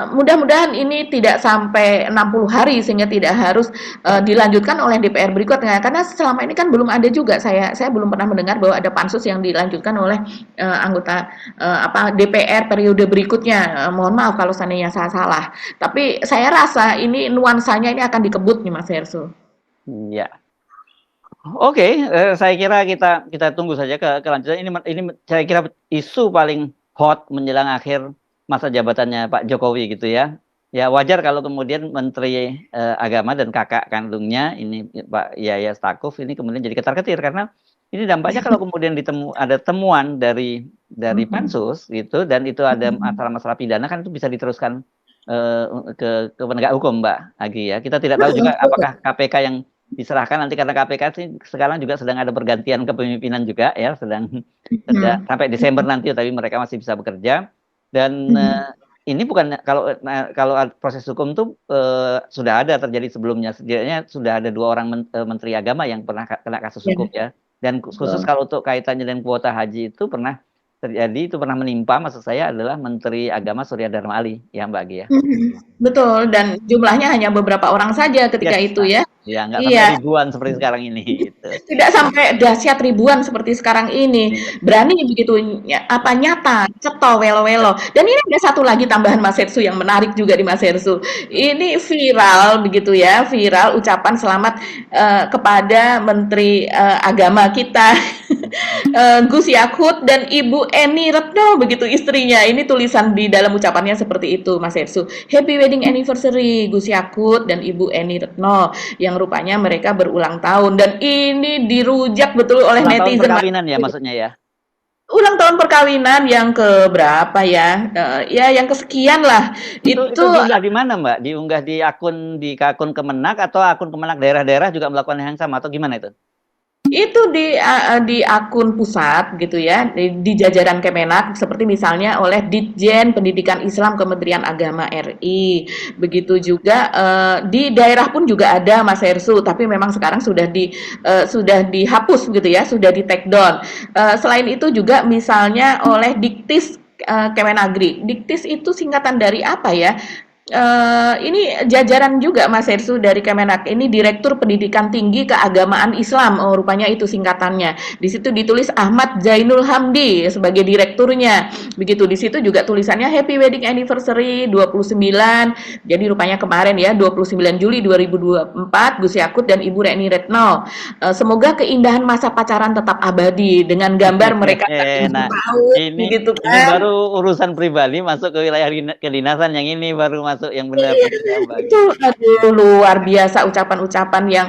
mudah-mudahan ini tidak sampai 60 hari sehingga tidak harus dilanjutkan oleh DPR berikutnya karena selama ini kan belum ada juga saya belum pernah mendengar bahwa ada pansus yang dilanjutkan oleh anggota DPR periode berikutnya. Mohon maaf kalau seandainya saya salah. Tapi saya rasa ini nuansanya ini akan dikebut nih Mas Hersu. Iya. Oke, saya kira kita tunggu saja kelanjutan ini saya kira isu paling hot menjelang akhir masa jabatannya Pak Jokowi gitu ya. Ya wajar kalau kemudian Menteri Agama dan kakak kandungnya ini Pak Yahya Stakuf ini kemudian jadi ketar-ketir karena ini dampaknya kalau kemudian ada temuan dari pansus gitu dan itu ada masalah-masalah pidana kan itu bisa diteruskan ke penegak hukum Mbak Agi ya. Kita tidak tahu juga apakah KPK yang diserahkan nanti karena KPK sih sekarang juga sedang ada pergantian kepemimpinan juga ya sedang sampai Desember nanti tapi mereka masih bisa bekerja dan ini bukan kalau proses hukum tuh sudah ada terjadi sebelumnya setidaknya sudah ada 2 orang menteri agama yang pernah kena kasus hukum ya dan khusus kalau untuk kaitannya dengan kuota haji itu pernah terjadi itu pernah menimpa maksud saya adalah Menteri Agama Surya Dharma Ali ya Mbak Gia. Betul dan jumlahnya hanya beberapa orang saja ketika itu ya. Ya, nggak sampai ribuan seperti sekarang ini. Gitu. Tidak sampai dahsyat ribuan seperti sekarang ini. Berani begitu nyata, ceto, welo-welo. Dan ini ada satu lagi tambahan Mas Hersu yang menarik juga di Mas Hersu. Ini viral begitu ya, viral ucapan selamat kepada Menteri Agama kita. Gus Yakut dan Ibu Eni Retno begitu istrinya. Ini tulisan di dalam ucapannya seperti itu Mas Hersu. Happy wedding anniversary Gus Yakut dan Ibu Eni Retno yang rupanya mereka berulang tahun dan ini dirujak betul oleh netizen. Perkawinan ya maksudnya ya. ulang tahun perkawinan yang ke berapa ya? Ya yang kesekian lah. Itu Itu diunggah di mana, Mbak? Diunggah di akun Kemenak atau akun Kemenak daerah-daerah juga melakukan hal yang sama atau gimana itu? itu di akun pusat gitu ya, di jajaran Kemenak seperti misalnya oleh Ditjen Pendidikan Islam Kementerian Agama RI. Begitu juga di daerah pun juga ada Mas Hersu, tapi memang sekarang sudah dihapus gitu ya, sudah di take down. Selain itu juga misalnya oleh Diktis Kemendagri. Diktis itu singkatan dari apa ya? Ini jajaran juga Mas Hersu dari Kemenak. Ini Direktur Pendidikan Tinggi Keagamaan Islam. Oh, rupanya itu singkatannya. Di situ ditulis Ahmad Zainul Hamdi sebagai direkturnya. Begitu di situ juga tulisannya Happy Wedding Anniversary 29. Jadi rupanya kemarin ya 29 Juli 2024 Gus Yakut dan Ibu Reni Retno. Semoga keindahan masa pacaran tetap abadi dengan gambar mereka Nah, ini gitu ini kan. baru urusan pribadi masuk ke wilayah kedinasan, yang ini baru masuk yang benar Iya, gitu ya, Mbak. itu aduh luar biasa ucapan-ucapan yang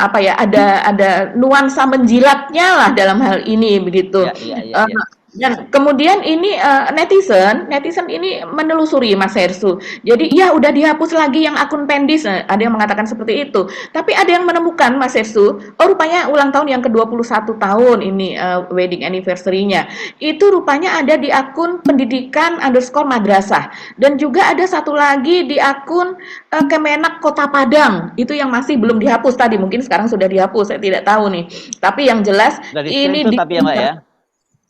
apa ya ada nuansa menjilatnya lah dalam hal ini begitu. Ya, ya, ya, Eh, ya. dan kemudian ini netizen ini menelusuri Mas Hersu. Jadi ya udah dihapus lagi yang akun pendis. Ada yang mengatakan seperti itu. Tapi ada yang menemukan Mas Hersu, oh rupanya ulang tahun yang ke-21 tahun ini wedding anniversary-nya. Itu rupanya ada di akun pendidikan underscore madrasah. Dan juga ada satu lagi di akun Kemenak Kota Padang. Itu yang masih belum dihapus tadi. Mungkin sekarang sudah dihapus, saya tidak tahu nih. Tapi yang jelas Dari ini screenshot tapi ya, Mbak ya.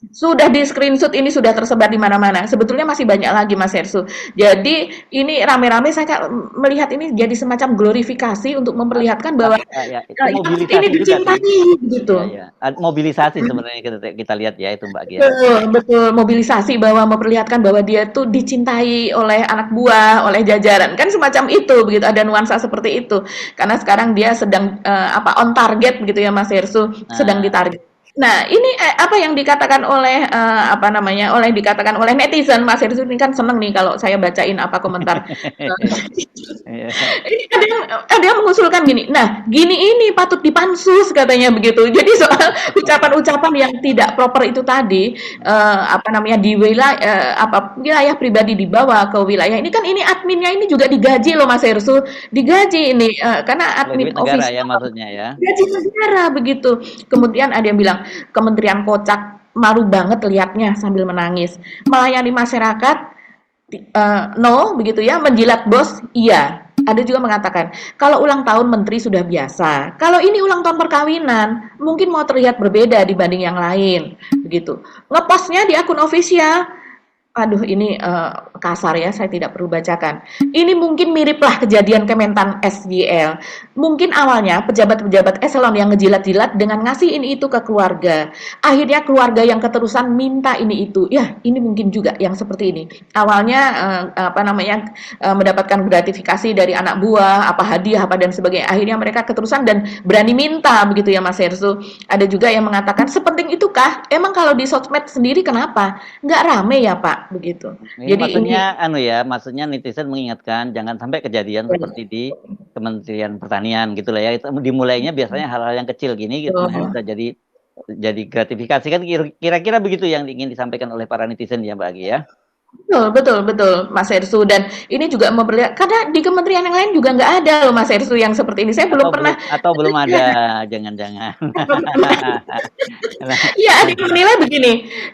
sudah di screenshot, ini sudah tersebar di mana-mana. Sebetulnya masih banyak lagi Mas Hersu. Jadi ini rame-rame saya melihat ini jadi semacam glorifikasi untuk memperlihatkan bahwa Ya, itu ini mobilisasi juga sih. dicintai gitu. Ya, ya. Mobilisasi sebenarnya kita lihat ya itu, Mbak Gia. Betul, betul, mobilisasi bahwa memperlihatkan bahwa dia tuh dicintai oleh anak buah, oleh jajaran. Kan semacam itu, begitu ada nuansa seperti itu. Karena sekarang dia sedang on target begitu ya Mas Hersu, sedang Nah, ditarget. Nah, ini apa yang dikatakan oleh dikatakan oleh netizen. Mas Hersu ini kan seneng nih kalau saya bacain apa komentar. iya. Ini ada yang mengusulkan gini. Nah, gini ini patut dipansus katanya begitu. Jadi soal ucapan-ucapan yang tidak proper itu tadi di wilayah pribadi dibawa ke wilayah ini kan ini adminnya ini juga digaji loh Mas Hersu. Digaji ini karena Oleh duit admin negara ya official maksudnya ya. gaji negara begitu. Kemudian ada yang bilang kementerian kocak malu banget lihatnya sambil menangis. Melayani masyarakat no begitu ya, menjilat bos iya. Ada juga mengatakan kalau ulang tahun menteri sudah biasa. Kalau ini ulang tahun perkawinan mungkin mau terlihat berbeda dibanding yang lain begitu. Ngepostnya di akun official. Aduh ini kasar ya, saya tidak perlu bacakan. Ini mungkin miriplah kejadian Kementan SGL. Mungkin awalnya pejabat-pejabat eselon yang ngejilat-jilat dengan ngasih ini itu ke keluarga. Akhirnya keluarga yang keterusan minta ini itu. Ya, ini mungkin juga yang seperti ini. Awalnya mendapatkan gratifikasi dari anak buah, apa hadiah apa dan sebagainya. Akhirnya mereka keterusan dan berani minta begitu ya Mas Hersu. Ada juga yang mengatakan sepenting itukah? Emang kalau di sosmed sendiri kenapa? Nggak rame ya Pak begitu. Ini Jadi maksudnya maksudnya netizen mengingatkan jangan sampai kejadian seperti di Kementerian Pertanian gitu lah ya. Itu dimulainya biasanya hal-hal yang kecil gini gitu bisa jadi gratifikasi kan kira-kira begitu yang ingin disampaikan oleh para netizen ya Mbak Agi ya. betul Mas Hersu dan ini juga memperlihat karena di kementerian yang lain juga nggak ada loh Mas Hersu yang seperti ini. Saya belum pernah. Atau belum ada, jangan-jangan. Iya, ada yang menilai begini,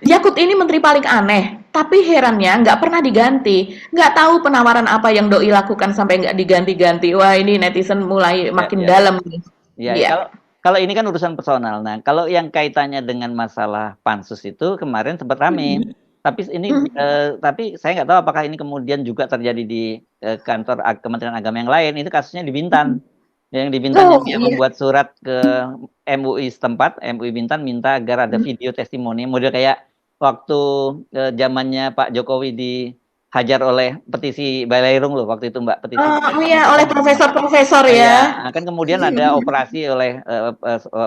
Yakut ini menteri paling aneh, tapi herannya nggak pernah diganti. Nggak tahu penawaran apa yang Doi lakukan sampai nggak diganti-ganti. Wah, ini netizen mulai makin dalam nih. Ya, Iya. kalau ini kan urusan personal. Nah, kalau yang kaitannya dengan masalah pansus itu kemarin sempat rame. Tapi tapi saya nggak tahu apakah ini kemudian juga terjadi di kantor Kementerian Agama yang lain. Itu kasusnya di Bintan. Yang di Bintan yang dia membuat surat ke MUI setempat, MUI Bintan minta agar ada video testimoni model kayak waktu zamannya Pak Jokowi dihajar oleh petisi Balairung loh waktu itu Mbak, petisi. Oh iya, oleh profesor-profesor ya. Nah, kan kemudian ada operasi oleh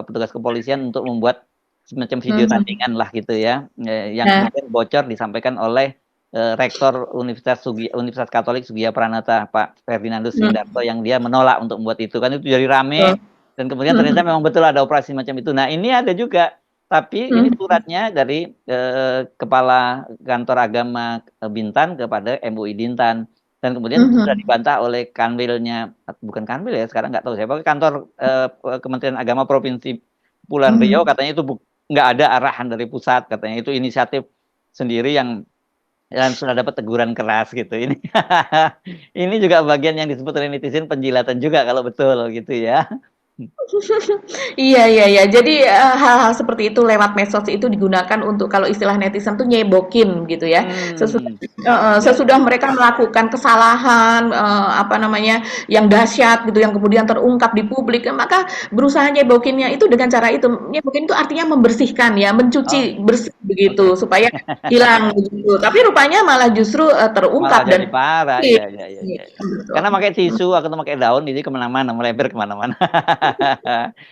petugas kepolisian untuk membuat semacam video tandingan lah gitu ya, yang kemudian bocor disampaikan oleh Rektor Universitas Katolik Sugiya Pranata Pak Ferdinandus Windarto yang dia menolak untuk membuat itu kan itu jadi rame dan kemudian ternyata memang betul ada operasi macam itu. Nah ini ada juga Tapi ini suratnya dari Kepala Kantor Agama Bintan kepada MUI Bintan. Dan kemudian sudah dibantah oleh kanwilnya, bukan kanwil ya, sekarang nggak tahu siapa, kantor Kementerian Agama Provinsi Kepulauan Riau, katanya itu nggak ada arahan dari pusat, katanya itu inisiatif sendiri yang sudah dapat teguran keras gitu. Ini juga bagian yang disebut oleh netizen penjilatan juga kalau betul gitu ya. Iya, iya, iya. Jadi hal-hal seperti itu lewat medsos itu digunakan untuk kalau istilah netizen tuh nyebokin gitu ya. Sesudah mereka melakukan kesalahan apa namanya yang dahsyat gitu, yang kemudian terungkap di publik, maka berusaha nyebokinnya itu dengan cara itu. Nyebokin itu artinya membersihkan ya, mencuci bersih begitu supaya hilang begitu. Tapi rupanya malah justru Malah terungkap jadi dan parah, iya. Karena pakai tisu atau pakai daun, jadi kemana-mana, melebar kemana-mana.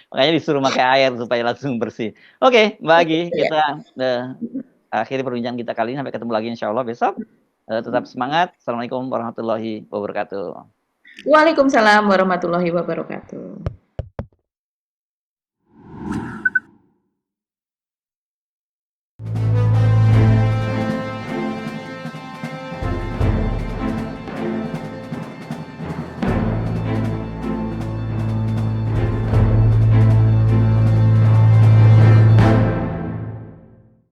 Makanya disuruh pakai air supaya langsung bersih. Oke, Mbak Agi, kita akhiri perbincangan kita kali ini. Sampai ketemu lagi insya Allah besok. Tetap semangat. Assalamualaikum warahmatullahi wabarakatuh. Waalaikumsalam warahmatullahi wabarakatuh.